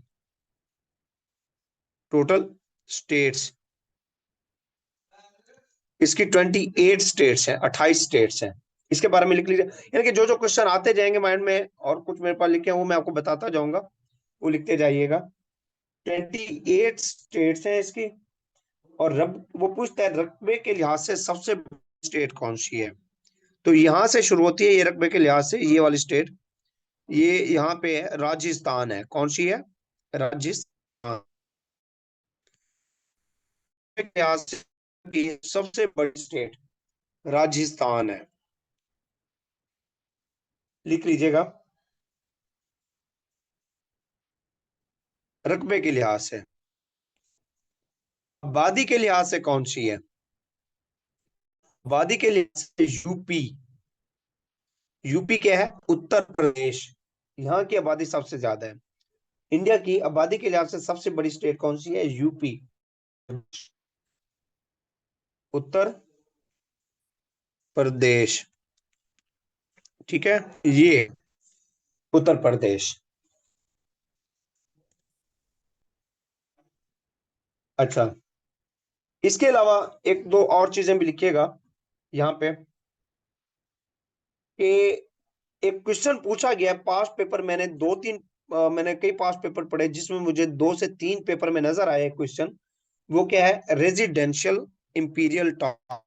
स्टेट्स इसकी 28 स्टेट्स हैं, 28 स्टेट्स हैं। इसके बारे में लिख लीजिए, यानी कि जो जो क्वेश्चन आते जाएंगे माइंड में, और कुछ मेरे पास लिखे हैं वो मैं आपको बताता जाऊंगा, वो लिखते जाइएगा। 28 स्टेट्स हैं इसकी। और रब वो पूछता है रकबे के लिहाज से सबसे बड़ी स्टेट कौन सी है, तो यहां से शुरू होती है ये रकबे के लिहाज से, ये वाली स्टेट, ये यहाँ पे है, राजस्थान है। कौन सी है? राजस्थान के लिहाज से सबसे बड़ी स्टेट राजस्थान है, लिख लीजिएगा। रकबे के लिहाज से। आबादी के लिहाज से कौन सी है? आबादी के लिहाज से यूपी। यूपी क्या है? उत्तर प्रदेश। यहाँ की आबादी सबसे ज्यादा है। इंडिया की आबादी के लिहाज से सबसे बड़ी स्टेट कौन सी है? यूपी, उत्तर प्रदेश। ठीक है, ये उत्तर प्रदेश। अच्छा इसके अलावा एक दो और चीजें भी लिखिएगा यहाँ पे, कि एक क्वेश्चन पूछा गया पास्ट पेपर, मैंने दो तीन मैंने कई पास्ट पेपर पढ़े जिसमें मुझे 2 से 3 पेपर में नजर आया एक क्वेश्चन। वो क्या है? Residential imperial tower,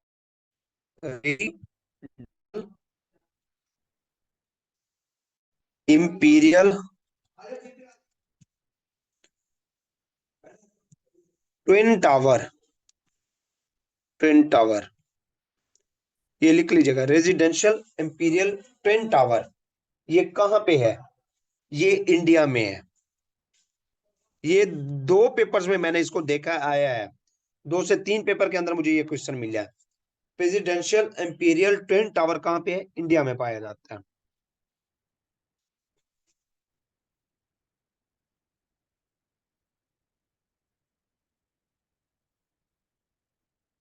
imperial twin tower, twin tower, ये लिख लीजिएगा, रेजिडेंशियल इंपीरियल ट्विन टावर। ये कहाँ पे है? ये इंडिया में है। ये 2 पेपर्स में मैंने इसको देखा आया है, 2 से 3 पेपर के अंदर मुझे ये क्वेश्चन मिला है। प्रेसिडेंशियल इंपीरियल ट्विन टावर कहाँ पे है? इंडिया में पाया जाता है।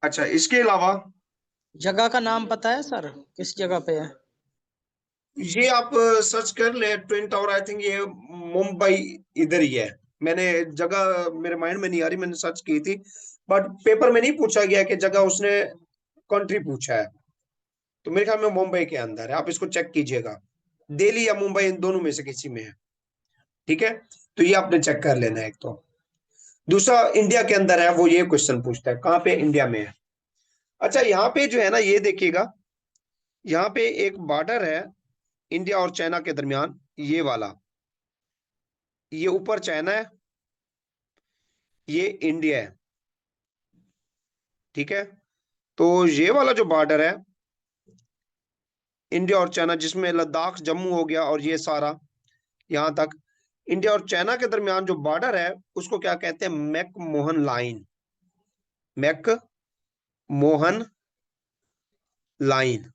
अच्छा इसके अलावा जगह का नाम पता है सर, किस जगह पे है? ये आप सर्च कर ले ट्विन टावर, आई थिंक ये मुंबई इधर ही है। मैंने जगह मेरे माइंड में नहीं आ रही, मैंने सर्च की थी, बट पेपर में नहीं पूछा गया कि जगह, उसने कंट्री पूछा है। तो मेरे ख्याल में मुंबई के अंदर है, आप इसको चेक कीजिएगा, दिल्ली या मुंबई, इन दोनों में से किसी में है। ठीक है, तो ये आपने चेक कर लेना है एक तो। दूसरा इंडिया के अंदर है, वो ये क्वेश्चन पूछता है कहाँ पे इंडिया में है। अच्छा, यहाँ पे जो है ना, ये देखिएगा, यहाँ पे एक बॉर्डर है इंडिया और चाइना के दरमियान, ये वाला, ये ऊपर चाइना है, ये इंडिया है। ठीक है, तो ये वाला जो बॉर्डर है इंडिया और चाइना, जिसमें लद्दाख, जम्मू हो गया और ये सारा यहां तक, इंडिया और चाइना के दरमियान जो बॉर्डर है उसको क्या कहते हैं? McMahon line. मैकमोहन लाइन,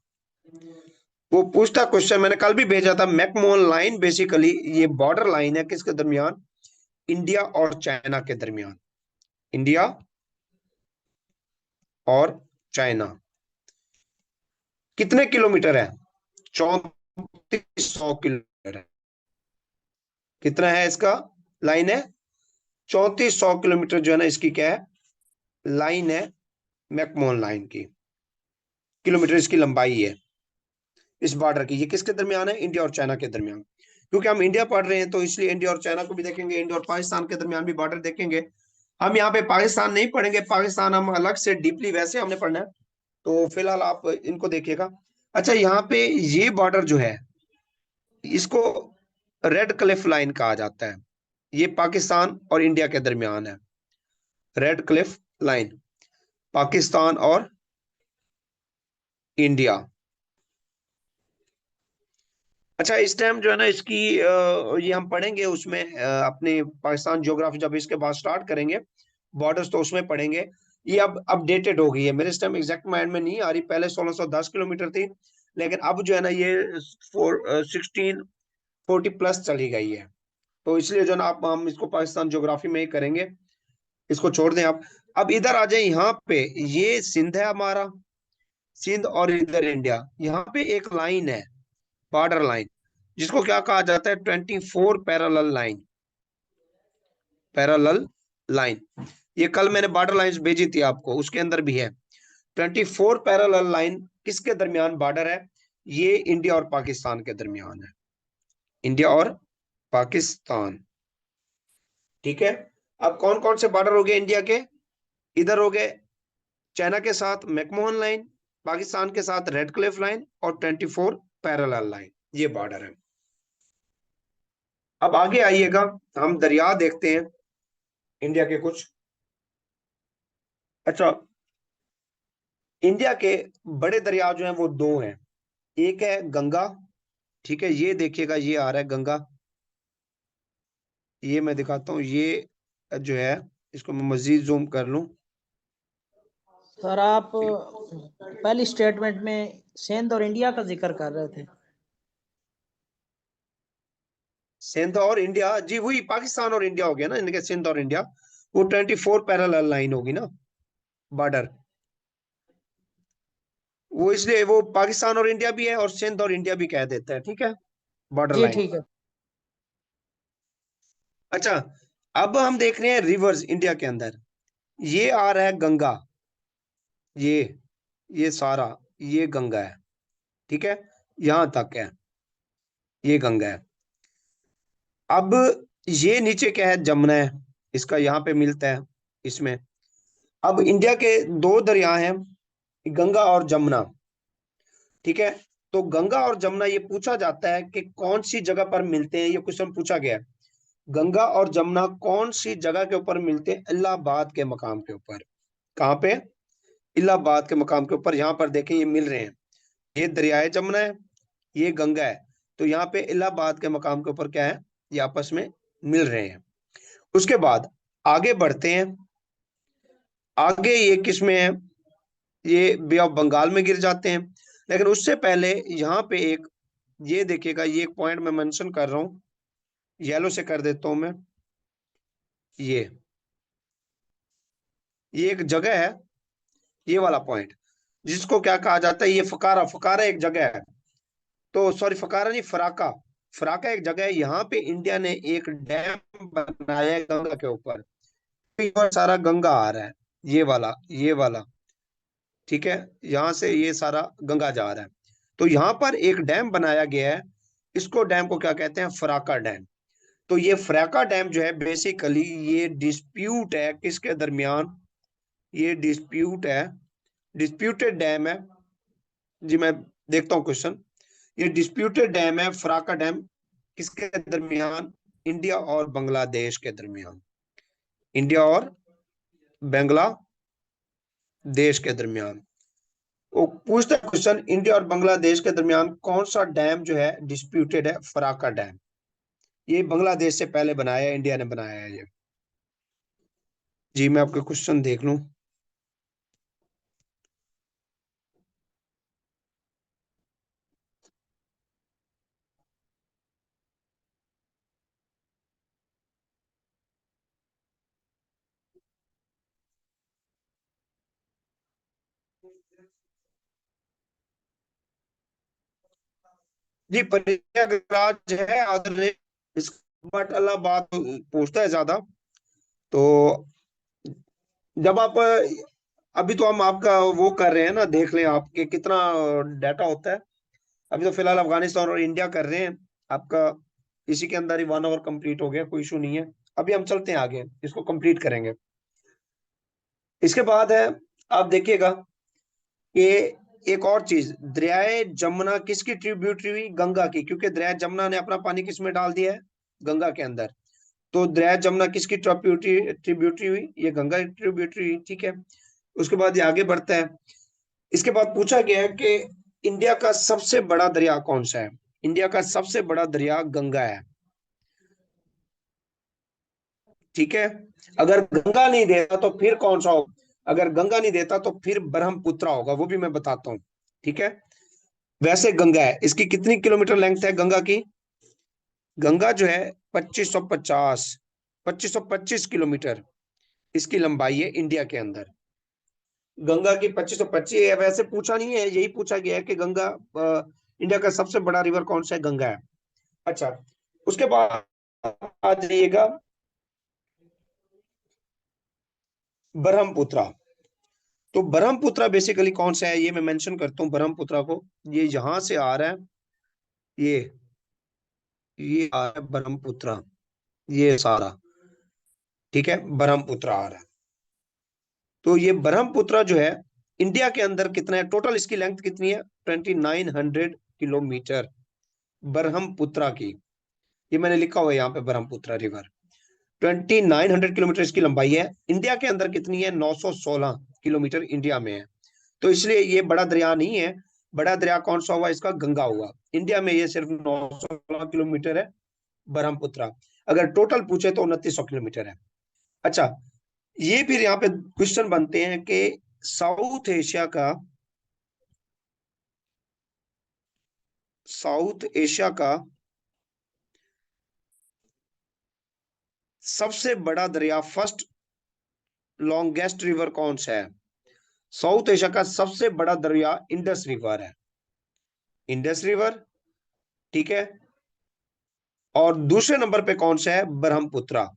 वो पूछता क्वेश्चन, मैंने कल भी भेजा था। मैकमोहन लाइन बेसिकली ये बॉर्डर लाइन है किसके दरमियान? इंडिया और चाइना के दरमियान। इंडिया और चाइना कितने किलोमीटर है? 3400 किलोमीटर है। कितना है इसका लाइन है? 3400 किलोमीटर जो है ना, इसकी क्या है? लाइन है मैकमोहन लाइन की। किलोमीटर इसकी लंबाई है इस बॉर्डर की। ये किसके दरमियान है? इंडिया और चाइना के दरमियान। क्योंकि हम इंडिया पढ़ रहे हैं तो इसलिए इंडिया और चाइना को भी देखेंगे, इंडिया और पाकिस्तान के दरमियान भी बॉर्डर देखेंगे। हम यहाँ पे पाकिस्तान नहीं पढ़ेंगे, पाकिस्तान हम अलग से डीपली वैसे हमने पढ़ना है, तो फिलहाल आप इनको देखिएगा। अच्छा, यहाँ पे ये बॉर्डर जो है इसको रेड क्लिफ लाइन कहा जाता है। ये पाकिस्तान और इंडिया के दरमियान है, रेड क्लिफ लाइन, पाकिस्तान और इंडिया। अच्छा, इस टाइम जो है ना इसकी ये हम पढ़ेंगे उसमें, अपने पाकिस्तान ज्योग्राफी जब इसके बाद स्टार्ट करेंगे बॉर्डर्स, तो उसमें पढ़ेंगे। ये अब अपडेटेड हो गई है, मेरे इस टाइम एग्जैक्ट माइंड में नहीं आ रही। पहले 1610 किलोमीटर थी, लेकिन अब जो है ना ये 1640 प्लस चली गई है। तो इसलिए जो है ना, आप हम इसको पाकिस्तान ज्योग्राफी में ही करेंगे, इसको छोड़ दें आप। अब इधर आ जाए, यहाँ पे ये सिंध है हमारा, सिंध, और इधर इंडिया। यहाँ पे एक लाइन है, बॉर्डर लाइन, जिसको क्या कहा जाता है? 24 पैरेलल लाइन। पैरेलल लाइन, ये कल मैंने बॉर्डर लाइंस भेजी थी आपको, उसके अंदर भी है। 24 पैरेलल लाइन किसके दरमियान बॉर्डर है? ये इंडिया और पाकिस्तान के दरमियान है, इंडिया और पाकिस्तान। ठीक है, अब कौन कौन से बॉर्डर हो गए इंडिया के? इधर हो गए चाइना के साथ मैकमोहन लाइन, पाकिस्तान के साथ रेड क्लिफ लाइन, और 24 पैरेलल लाइन, ये बॉर्डर है। अब आगे आइएगा, हम दरिया देखते हैं इंडिया के कुछ। अच्छा, इंडिया के बड़े दरिया जो हैं वो दो हैं। एक है गंगा, ठीक है, ये देखिएगा, ये आ रहा है गंगा, ये मैं दिखाता हूँ, ये जो है, इसको मैं मजीद जूम कर लूं। सर आप पहली स्टेटमेंट में सिंध और इंडिया का जिक्र कर रहे थे। सिंध और इंडिया, जी वही पाकिस्तान और इंडिया हो गया ना, इनके सिंध और इंडिया, वो 24 पैरेलल लाइन होगी ना बॉर्डर, वो इसलिए वो पाकिस्तान और इंडिया भी है और सिंध और इंडिया भी कह देता है। ठीक है, बॉर्डर जी लाइन। ठीक है। अच्छा, अब हम देख रहे हैं रिवर्स इंडिया के अंदर, ये आ रहा है गंगा, ये सारा ये गंगा है। ठीक है, यहां तक है, ये गंगा है। अब ये नीचे क्या है? जमुना है, इसका यहाँ पे मिलता है इसमें। अब इंडिया के दो दरिया हैं, गंगा और जमुना। ठीक है, तो गंगा और जमुना, ये पूछा जाता है कि कौन सी जगह पर मिलते हैं, ये क्वेश्चन पूछा गया है। गंगा और जमुना कौन सी जगह के ऊपर मिलते हैं? इलाहाबाद के मकाम के ऊपर। कहाँ पे? इलाहाबाद के मकाम के ऊपर। यहाँ पर देखें, ये मिल रहे हैं, ये दरियाए जमुना है, ये गंगा है, तो यहाँ पे इलाहाबाद के मकाम के ऊपर क्या है? ये आपस में मिल रहे हैं। उसके बाद आगे बढ़ते हैं, आगे ये किस में है? ये बे ऑफ बंगाल में गिर जाते हैं। लेकिन उससे पहले यहाँ पे एक, ये देखिएगा, ये एक पॉइंट मैं मेंशन कर रहा हूं, येलो से कर देता हूं मैं, ये एक जगह है, ये वाला पॉइंट, जिसको क्या कहा जाता है? ये फकारा, फकारा एक जगह है, तो सॉरी फकारा नहीं, फराका, फराका एक जगह है। यहाँ पे इंडिया ने एक डैम बनाया है गंगा के ऊपर, तो सारा गंगा आ रहा है, ये वाला, ठीक है, यहां से ये सारा गंगा जा रहा है। तो यहाँ पर एक डैम बनाया गया है, इसको डैम को क्या कहते हैं, फराका डैम। तो ये फराका डैम जो है बेसिकली ये डिस्प्यूट है किसके दरमियान, ये डिस्प्यूट है, डिस्प्यूटेड डैम है। जी मैं देखता हूँ क्वेश्चन, ये डिस्प्यूटेड डैम है फराका डैम, किसके दरमियान, इंडिया और बांग्लादेश के दरमियान, इंडिया और बांग्लादेश के दरमियान। वो पूछता है क्वेश्चन, इंडिया और बांग्लादेश के दरमियान कौन सा डैम जो है डिस्प्यूटेड है, फराका डैम। ये बांग्लादेश से पहले बनाया है, इंडिया ने बनाया है ये। जी मैं आपके क्वेश्चन देख लूं। जी प्रयागराज है आदरणीय, बट अल्लाह बात पूछता है ज्यादा। तो जब आप, अभी तो हम आपका वो कर रहे हैं ना, देख लें आपके कितना डाटा होता है। अभी तो फिलहाल अफगानिस्तान और इंडिया कर रहे हैं, आपका इसी के अंदर ही 1 आवर कंप्लीट हो गया, कोई इशू नहीं है। अभी हम चलते हैं आगे, इसको कंप्लीट करेंगे। इसके बाद है, आप देखिएगा कि एक और चीज, दरियाए जमुना किसकी ट्रिब्यूटरी हुई, गंगा की, क्योंकि दरिया जमुना ने अपना पानी किस में डाल दिया है, गंगा के अंदर। तो दरिया जमुना किसकी ट्रिब्यूटरी हुई, ये गंगा की ट्रिब्यूटरी हुई, ठीक है। उसके बाद ये आगे बढ़ता है। इसके बाद पूछा गया है कि इंडिया का सबसे बड़ा दरिया कौन सा है। इंडिया का सबसे बड़ा दरिया गंगा है, ठीक है। अगर गंगा नहीं देता तो फिर कौन सा होगा, अगर गंगा नहीं देता तो फिर ब्रह्मपुत्र होगा, वो भी मैं बताता हूँ, ठीक है। वैसे गंगा है, इसकी कितनी किलोमीटर लेंथ है गंगा की, गंगा जो है 2525 किलोमीटर इसकी लंबाई है इंडिया के अंदर। गंगा की 2525 है, वैसे पूछा नहीं है, यही पूछा गया है कि गंगा इंडिया का सबसे बड़ा रिवर कौन सा है, गंगा है। अच्छा, उसके बाद आ जाइएगा ब्रह्मपुत्र। तो ब्रह्मपुत्र बेसिकली कौन सा है, ये मैं मेंशन करता हूँ ब्रह्मपुत्र को। ये यहां से आ रहा है, ये आ रहा है ब्रह्मपुत्र, ये सारा, ठीक है, ब्रह्मपुत्र आ रहा है। तो ये ब्रह्मपुत्र जो है इंडिया के अंदर कितना है, टोटल इसकी लेंथ कितनी है, 2900 किलोमीटर ब्रह्मपुत्र की। ये मैंने लिखा हुआ है यहाँ पे, ब्रह्मपुत्र रिवर 2900 किलोमीटर इसकी लंबाई है। इंडिया के अंदर कितनी है, 916 किलोमीटर इंडिया में है। तो इसलिए ये बड़ा दरिया नहीं है। बड़ा दरिया कौन सा हुआ, इसका गंगा हुआ। इंडिया में ये सिर्फ 916 किलोमीटर है ब्रह्मपुत्र। अगर टोटल पूछे तो 2900 किलोमीटर है। अच्छा, ये फिर यहाँ पे क्वेश्चन बनते हैं कि साउथ एशिया का सबसे बड़ा दरिया, फर्स्ट लॉन्गेस्ट रिवर कौन सा है। साउथ एशिया का सबसे बड़ा दरिया इंडस रिवर है, इंडस रिवर, ठीक है। और दूसरे नंबर पे कौन सा है, ब्रह्मपुत्र,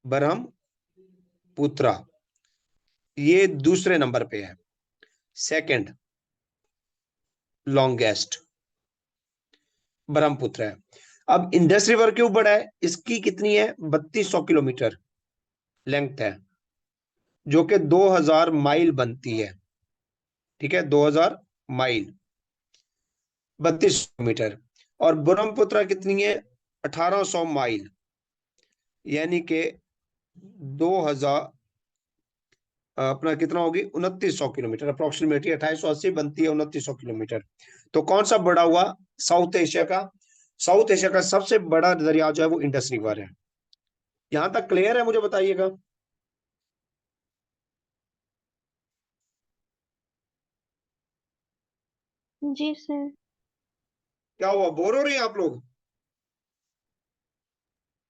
ब्रह्मपुत्र ये दूसरे नंबर पे है, सेकंड लॉन्गेस्ट ब्रह्मपुत्र है। अब इंडस रिवर क्यों बड़ा है, इसकी कितनी है, 3200 किलोमीटर लेंथ है, जो कि 2000 माइल बनती है, ठीक है, 2000 माइल, 32 किलोमीटर। और ब्रह्मपुत्र कितनी है, 1800 माइल, यानी कि 2000, अपना कितना होगी, 2900 किलोमीटर, अप्रोक्सीमेटली 2880 बनती है, 2900 किलोमीटर। तो कौन सा बड़ा हुआ, साउथ एशिया का, साउथ एशिया का सबसे बड़ा दरिया जो है वो इंडस रिवर है। यहां तक क्लियर है, मुझे बताइएगा। जी सर। क्या हुआ, बोर हो रहे हैं आप लोग।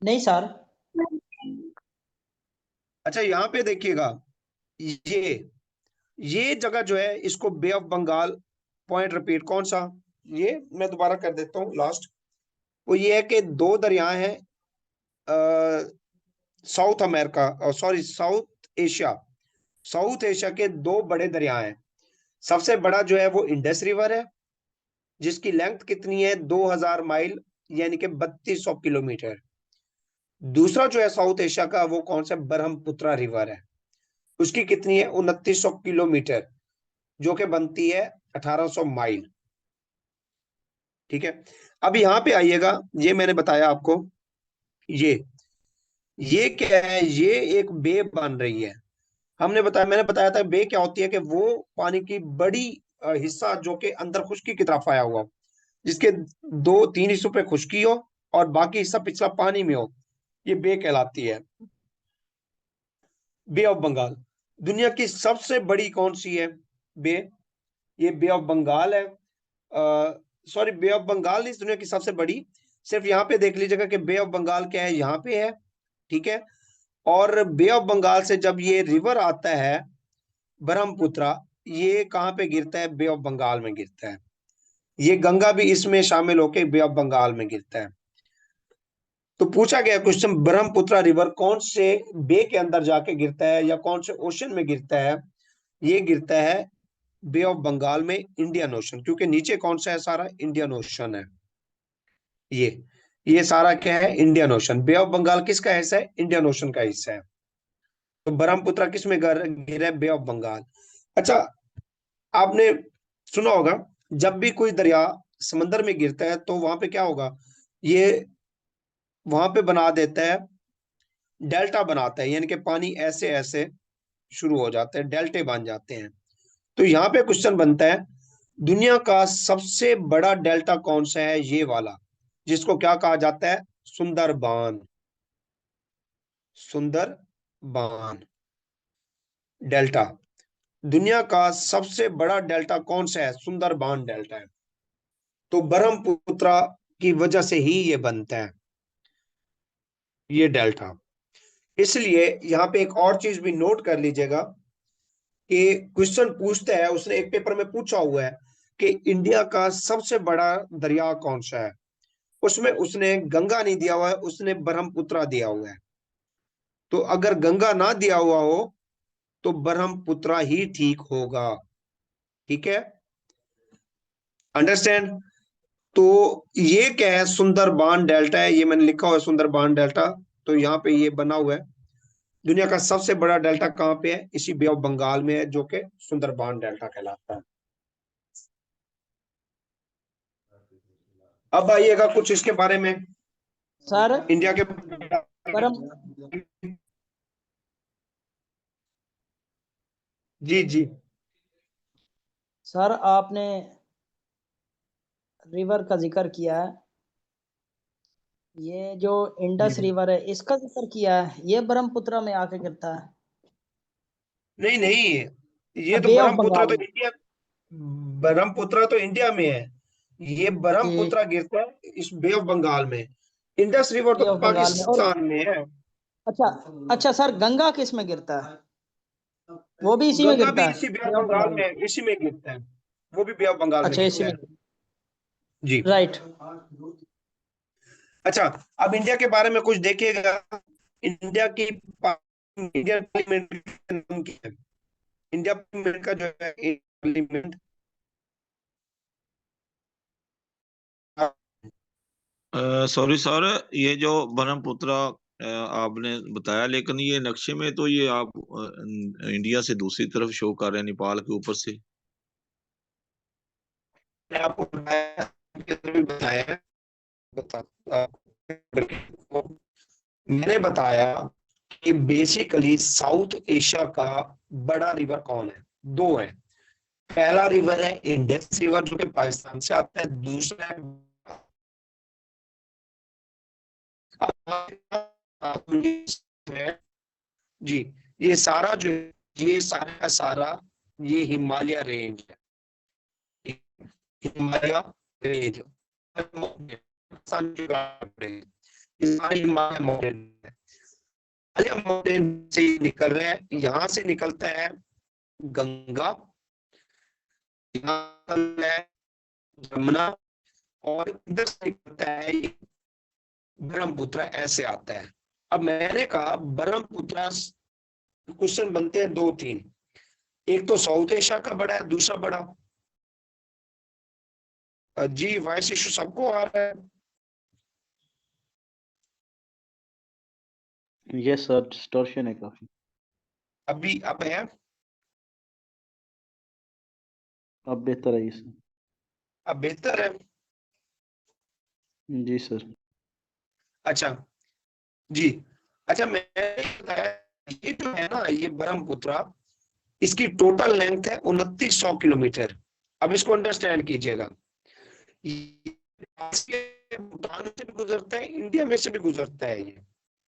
नहीं सर। अच्छा यहाँ पे देखिएगा, ये ये जगह जो है इसको बे ऑफ बंगाल, पॉइंट रिपीट कौन सा, ये मैं दोबारा कर देता हूँ लास्ट। वो ये है कि दो दरिया हैं south America, sorry south Asia, south Asia के दो बड़े दरिया हैं। सबसे बड़ा जो है वो इंडस रिवर है, जिसकी लेंथ कितनी है 2000 माइल, यानी कि 3200 किलोमीटर। दूसरा जो है साउथ एशिया का वो कौन सा, ब्रह्मपुत्र रिवर है, उसकी कितनी है 2900 किलोमीटर, जो कि बनती है 1800 माइल। ठीक है, अब यहाँ पे आइएगा, ये मैंने बताया आपको, ये क्या है, ये एक बे बन रही है। मैंने बताया था बे क्या होती है, कि वो पानी की बड़ी हिस्सा जो कि अंदर खुश्की की तरफ आया हुआ, जिसके 2-3 हिस्सों पे खुश्की हो और बाकी हिस्सा पिछला पानी में हो, ये बे कहलाती है। बे ऑफ बंगाल दुनिया की सबसे बड़ी कौन सी है बे, ये बे ऑफ बंगाल है। सॉरी, बे ऑफ बंगाल नहीं दुनिया की सबसे बड़ी, सिर्फ यहाँ पे देख लीजिएगा कि बे ऑफ बंगाल क्या है, यहाँ पे है। ठीक है, और बे ऑफ बंगाल से जब ये रिवर आता है ब्रह्मपुत्र, ये कहाँ पे गिरता है, बे ऑफ बंगाल में गिरता है। ये गंगा भी इसमें शामिल होके बे ऑफ बंगाल में गिरता है। तो पूछा गया क्वेश्चन, ब्रह्मपुत्र रिवर कौन से बे के अंदर जाके गिरता है या कौन से ओशन में गिरता है, ये गिरता है बे ऑफ बंगाल में, इंडियन ओशन, क्योंकि नीचे कौन सा है, सारा इंडियन ओशन है। ये सारा क्या है, Indian Ocean. Bay of Bengal किसका हिस्सा है, इंडियन ओशन का हिस्सा है। तो ब्रह्मपुत्र किस में गिरा है, बे ऑफ बंगाल। अच्छा, आपने सुना होगा जब भी कोई दरिया समंदर में गिरता है तो वहां पे क्या होगा, ये वहां पे बना देता है, डेल्टा बनाता है, यानी कि पानी ऐसे ऐसे शुरू हो जाते हैं, डेल्टे बन जाते हैं। तो यहाँ पे क्वेश्चन बनता है, दुनिया का सबसे बड़ा डेल्टा कौन सा है, ये वाला, जिसको क्या कहा जाता है, सुंदरबान। सुंदरबान डेल्टा, दुनिया का सबसे बड़ा डेल्टा कौन सा है, सुंदरबान डेल्टा है। तो ब्रह्मपुत्र की वजह से ही ये बनता है, ये डेल्टा। इसलिए यहाँ पे एक और चीज भी नोट कर लीजिएगा कि क्वेश्चन पूछता है, उसने एक पेपर में पूछा हुआ है कि इंडिया का सबसे बड़ा दरिया कौन सा है, उसमें उसने गंगा नहीं दिया हुआ है, उसने ब्रह्मपुत्र दिया हुआ है। तो अगर गंगा ना दिया हुआ हो तो ब्रह्मपुत्र ही ठीक होगा। ठीक है, अंडरस्टैंड। तो ये क्या है, सुंदरबान डेल्टा है, ये मैंने लिखा हुआ है सुंदरबान डेल्टा। तो यहाँ पे ये बना हुआ है, दुनिया का सबसे बड़ा डेल्टा कहाँ पे है, इसी बे ऑफ बंगाल में है, जो कि सुंदरबान डेल्टा कहलाता है। अब आइएगा कुछ इसके बारे में, सर इंडिया के। ब्रह्म जी जी, सर आपने रिवर का जिक्र किया है, ये जो इंडस रिवर है इसका जिक्र किया है, ये ब्रह्मपुत्र में आके गिरता है, नहीं नहीं, ये तो बे ऑफ ब्रह्मपुत्र बंगाल तो में। इंडिया, ब्रह्मपुत्र तो इंडिया में है, ये ठीक, ब्रह्मपुत्र गिरता है इस बे ऑफ बंगाल में। इंडस रिवर बे तो ऑफ बंगाल में। और पाकिस्तान में है। अच्छा, अच्छा सर, गंगा किस में गिरता है, वो भी इसी में गंगा भी गिरता है, इसी bay of bay of Bengal Bengal में में। है, इसी में गिरता है, वो भी बे ऑफ बंगाल में अच्छा, इसी गिरता में, है। जी, राइट। अच्छा, अब इंडिया के बारे में कुछ देखिएगा। इंडिया की इंडियन पार्लियामेंट का नाम क्या है, इंडिया पार्लियामेंट का जो है पार्लियामेंट, सॉरी सर, ये जो ब्रह्मपुत्र आपने बताया, लेकिन ये नक्शे में तो ये आप इंडिया से दूसरी तरफ शो कर रहे हैं, नेपाल के ऊपर से। मैंने आपको बताया, मैंने बताया कि बेसिकली साउथ एशिया का बड़ा रिवर कौन है, दो है। पहला रिवर है इंडस रिवर, जो कि पाकिस्तान से आता है। दूसरा है जी, ये सारा जो, ये सारा का सारा ये हिमालय रेंज है, हिमालय रेंज, हिमालय माउंटेन से निकल रहे हैं। यहाँ से निकलता है गंगा, जमुना, और इधर से निकलता है ब्रह्मपुत्र, ऐसे आता है। अब मैंने कहा ब्रह्मपुत्र, क्वेश्चन बनते हैं 2-3 एक तो साउथ एशिया का बड़ा है, दूसरा बड़ा। जी वॉइस इशू सबको आ रहा है? यस सर, डिस्टॉर्शन है काफी। अभी अब है? अब बेहतर है ये सर। अब बेहतर है? जी सर। अच्छा जी। अच्छा मैंने बताया, ये जो है ना ये ब्रह्मपुत्र, इसकी टोटल लेंथ है 2900 किलोमीटर। अब इसको अंडरस्टैंड कीजिएगा। ये भूटान से भी गुजरता है, इंडिया में से भी गुजरता है ये,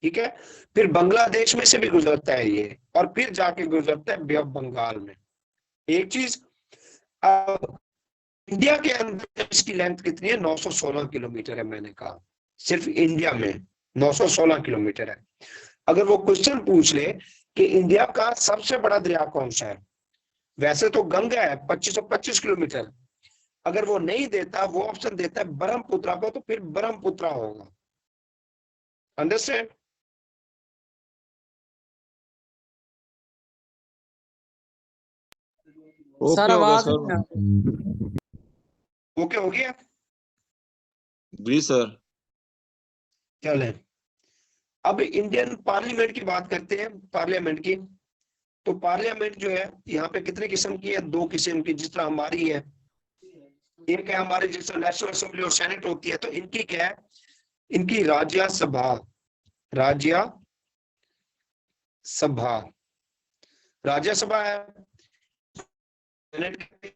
ठीक है, फिर बांग्लादेश में से भी गुजरता है ये, और फिर जाके गुजरता है बे ऑफ बंगाल में। एक चीज, अब इंडिया के अंदर इसकी लेंथ कितनी है? 916 किलोमीटर है, मैंने कहा सिर्फ इंडिया में 916 किलोमीटर है। अगर वो क्वेश्चन पूछ ले कि इंडिया का सबसे बड़ा दरिया कौन सा है, वैसे तो गंगा है 2525 किलोमीटर, अगर वो नहीं देता, वो ऑप्शन देता है ब्रह्मपुत्र को, तो फिर ब्रह्मपुत्र होगा। अंडरस्टैंड? सर ओके हो गया आवाज सर। नहीं आ रही। ओके हो गया? जी सर। चले, अब इंडियन पार्लियामेंट की बात करते हैं, पार्लियामेंट की। तो पार्लियामेंट जो है यहाँ पे कितने किस्म की है? दो किस्म की, जिस तरह हमारी है। एक है हमारी जिस तरह नेशनल असेंबली और सेनेट होती है, तो इनकी क्या है? इनकी राज्यसभा, राज्यसभा, राज्यसभा है, सेनेट,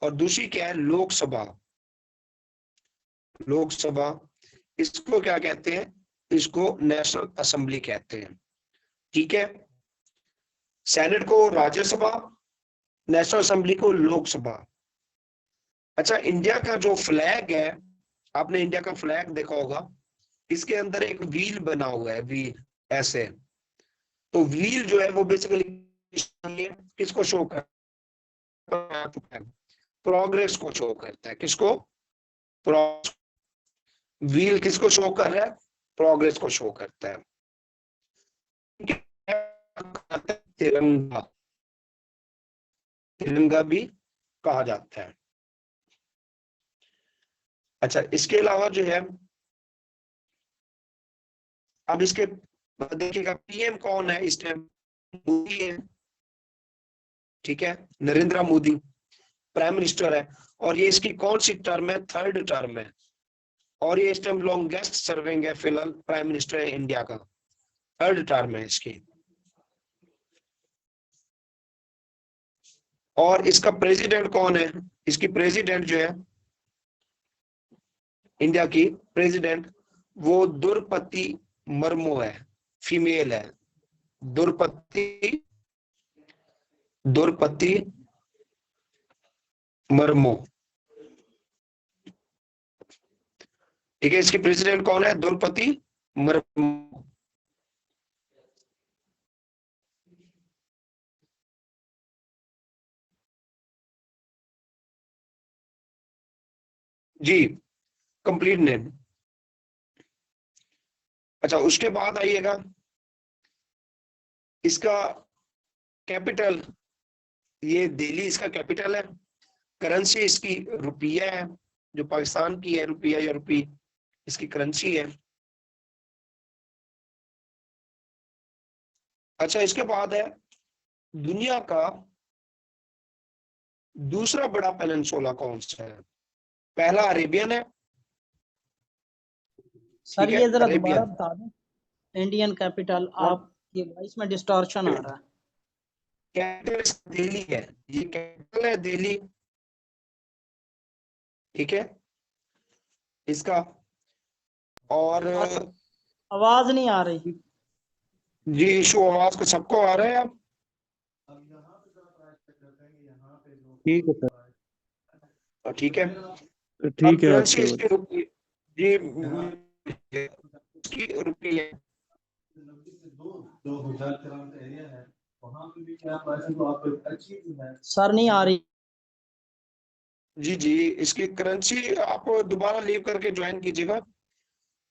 और दूसरी क्या है? लोकसभा, लोकसभा। इसको क्या कहते हैं? इसको नेशनल असेंबली कहते हैं, ठीक है। सेनेट को राज्यसभा, नेशनल असेंबली को लोकसभा। अच्छा, इंडिया का जो फ्लैग है, आपने इंडिया का फ्लैग देखा होगा, इसके अंदर एक व्हील बना हुआ है, व्हील ऐसे। तो व्हील जो है वो बेसिकली किसको शो करता है? प्रोग्रेस को शो करता है। किसको? व्हील किसको शो कर रहा है? प्रोग्रेस को शो करता है। तिरंगा, तिरंगा भी कहा जाता है। अच्छा, इसके अलावा जो है, अब इसके देखिएगा पीएम कौन है इस टाइम? मोदी है, ठीक है, नरेंद्र मोदी प्राइम मिनिस्टर है। और ये इसकी कौन सी टर्म है? थर्ड टर्म है। और ये इस टाइम लॉन्गेस्ट सर्विंग है फिलहाल प्राइम मिनिस्टर है इंडिया का, थर्ड टर्म है इसकी। और इसका प्रेसिडेंट कौन है? इसकी प्रेसिडेंट जो है इंडिया की प्रेसिडेंट, वो द्रौपदी मुर्मू है, फीमेल है, द्रौपदी, द्रौपदी मुर्मू, ठीक है। इसकी प्रेसिडेंट कौन है? द्रौपदी मुर्मू। जी, कंप्लीट नेम। अच्छा, उसके बाद आइएगा, इसका कैपिटल, ये दिल्ली इसका कैपिटल है। करेंसी इसकी रुपया है, जो पाकिस्तान की है, रुपया या रुपी इसकी करेंसी है। अच्छा, इसके बाद है दुनिया का दूसरा बड़ा पेनिनसुला कौन सा है? पहला अरेबियन है, सर ठीक है, ये जरा दोबारा अरेबियन। बता दें। इंडियन कैपिटल, आपकी वॉइस में डिस्टॉर्शन आ रहा है। कैपिटल दिल्ली है, ये कैपिटल है दिल्ली, ठीक है इसका। और आवाज नहीं आ रही। जी इशू आवाज को सबको आ रहा है अब? ठीक है सर। ठीक है। ठीक है करेंसी आपकी इसकी रुपये, जी इसकी रुपये है। सर नहीं आ रही। जी इसकी करेंसी आप दोबारा लीव करके ज्वाइन कीजिएगा।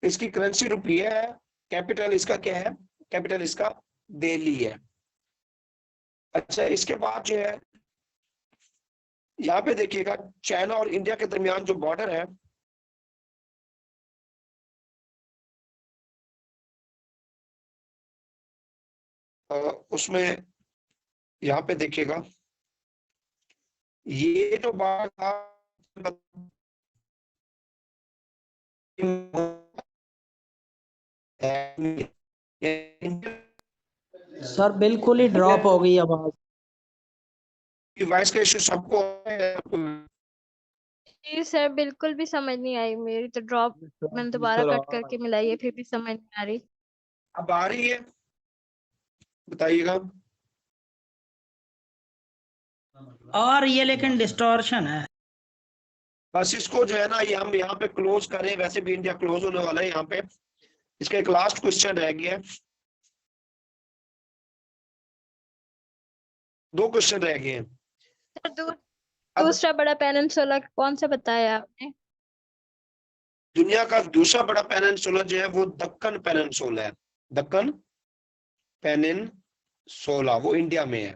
इसकी करेंसी रुपया है, कैपिटल इसका क्या है? कैपिटल इसका दिल्ली है। अच्छा, इसके बाद जो है यहाँ पे देखिएगा चाइना और इंडिया के दरमियान जो बॉर्डर है, उसमें यहाँ पे देखिएगा ये जो बात था सर बिल्कुल ही ड्रॉप हो गई आवाज। वॉइस का इशू सबको जी सर, बिल्कुल भी समझ नहीं आई मेरी तो ड्रॉप, मैंने दोबारा कट करके मिलाई है फिर भी समझ नहीं आ रही। अब आ रही है, बताइएगा। और ये लेकिन डिस्टॉर्शन है। बस इसको जो है ना ये हम यहाँ पे क्लोज करें, वैसे भी इंडिया क्लोज होने वाला है यहाँ पे। इसका एक लास्ट क्वेश्चन रह गया है, 2 क्वेश्चन रह गए हैं। सर दूसरा बड़ा पेनिनसुला कौन सा बताया आपने? दुनिया का दूसरा बड़ा पेनिनसुला जो है वो दक्कन पेनिनसुला है। दक्कन पेनिनसुला वो इंडिया में है।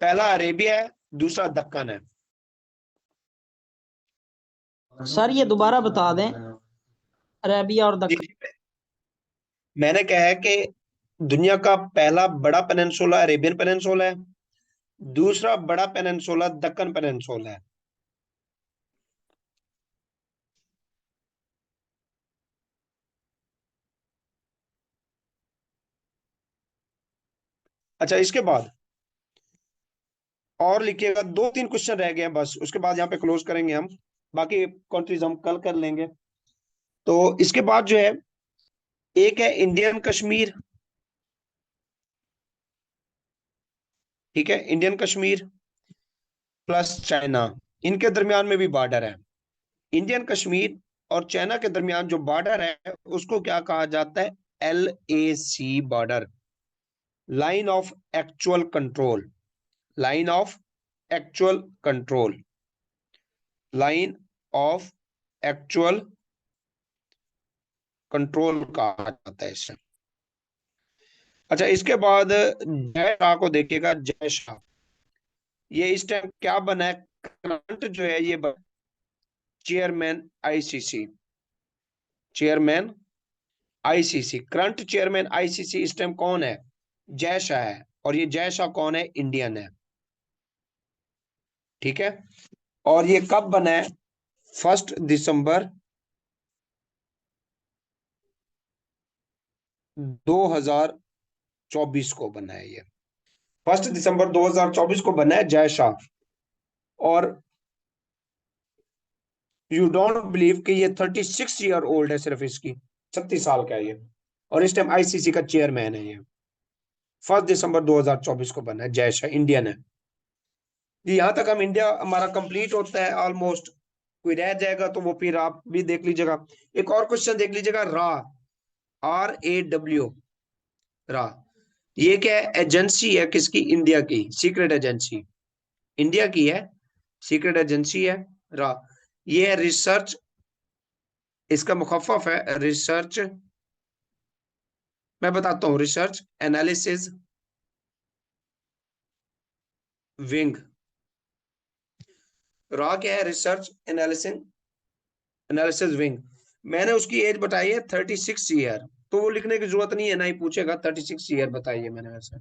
पहला अरेबिया है, दूसरा दक्कन है। सर ये दोबारा बता दें, अरेबिया और दक्कन। मैंने कहा है कि दुनिया का पहला बड़ा पेनिनसुला अरेबियन पेनिनसुला है, दूसरा बड़ा पेनिनसुला दक्कन पेनिनसुला है। अच्छा, इसके बाद और लिखिएगा, 2-3 क्वेश्चन रह गए हैं बस, उसके बाद यहाँ पे क्लोज करेंगे हम। बाकी कंट्रीज हम कल कर लेंगे। तो इसके बाद जो है एक है इंडियन कश्मीर, ठीक है, इंडियन कश्मीर प्लस चाइना, इनके दरमियान में भी बॉर्डर है। इंडियन कश्मीर और चाइना के दरमियान जो बॉर्डर है उसको क्या कहा जाता है? LAC border, line of actual control. Line of actual control, line of actual control कहा जाता है इसे। अच्छा, इसके बाद जय शाह को देखिएगा। जय शाह ये इस टाइम क्या बना है? करंट जो है ये chairman ICC, chairman ICC, current chairman ICC इस टाइम कौन है? जय शाह है। और ये जय शाह कौन है? इंडियन है, ठीक है। और ये कब बना है? 1 दिसंबर 2024 को बना है। ये 1 दिसंबर 2024 को बना है जय शाह। और यू डोंट बिलीव कि ये 36 ईयर ओल्ड है, सिर्फ इसकी 36 साल का है ये। और इस टाइम ICC का चेयरमैन है ये। 1 दिसंबर 2024 को बना है जय शाह, इंडियन है। यहाँ तक हम इंडिया हमारा कंप्लीट होता है ऑलमोस्ट। कोई रह जाएगा तो वो फिर आप भी देख लीजिएगा। एक और क्वेश्चन देख लीजिएगा, RAW, रा, ये क्या है? एजेंसी है किसकी? इंडिया की, सीक्रेट एजेंसी इंडिया की है, सीक्रेट एजेंसी है रा। ये है रिसर्च, इसका मुखफ़्फ़फ है रिसर्च, मैं बताता हूँ, रिसर्च एनालिसिस विंग। रा क्या है? Research analysis wing. मैंने उसकी एज बताई है 36 ईयर, तो वो लिखने की जरूरत नहीं है, ना ही पूछेगा 36 ईयर बताइए मैंने वैसे।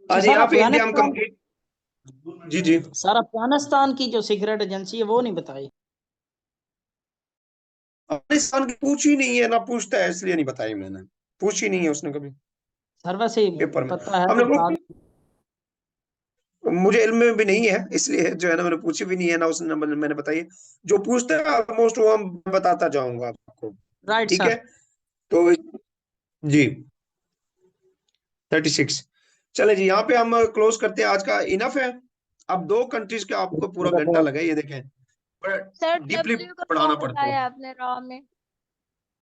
आज यहाँ पे इंडिया हम कंप्लीट। जी जी सर अफगानिस्तान की जो सीक्रेट एजेंसी है वो नहीं बताई। अफगानिस्तान की पूछी नहीं है, ना पूछता है, इसलिए नहीं बताई मैंने। पूछी नहीं है उसने कभी सर वैसे पेपर में। पता है हमने तो बता दो। मुझे इल्म में भी नहीं है, इसलिए जो है ना मैंने पूछी भी नहीं है ना उसने मैंने बताई है। जो पूछता है ऑलमोस्ट वो हम बताता जाऊंगा आपको, राइट ठीक सर। है। तो जी 36। चले जी, यहाँ पे हम क्लोज करते हैं, आज का इनफ है। अब 2 कंट्रीज का आपको पूरा घंटा लगा, ये देखें, सर डीपली W का पढ़ाना कौन पड़ता है। बताया आपने रॉ में?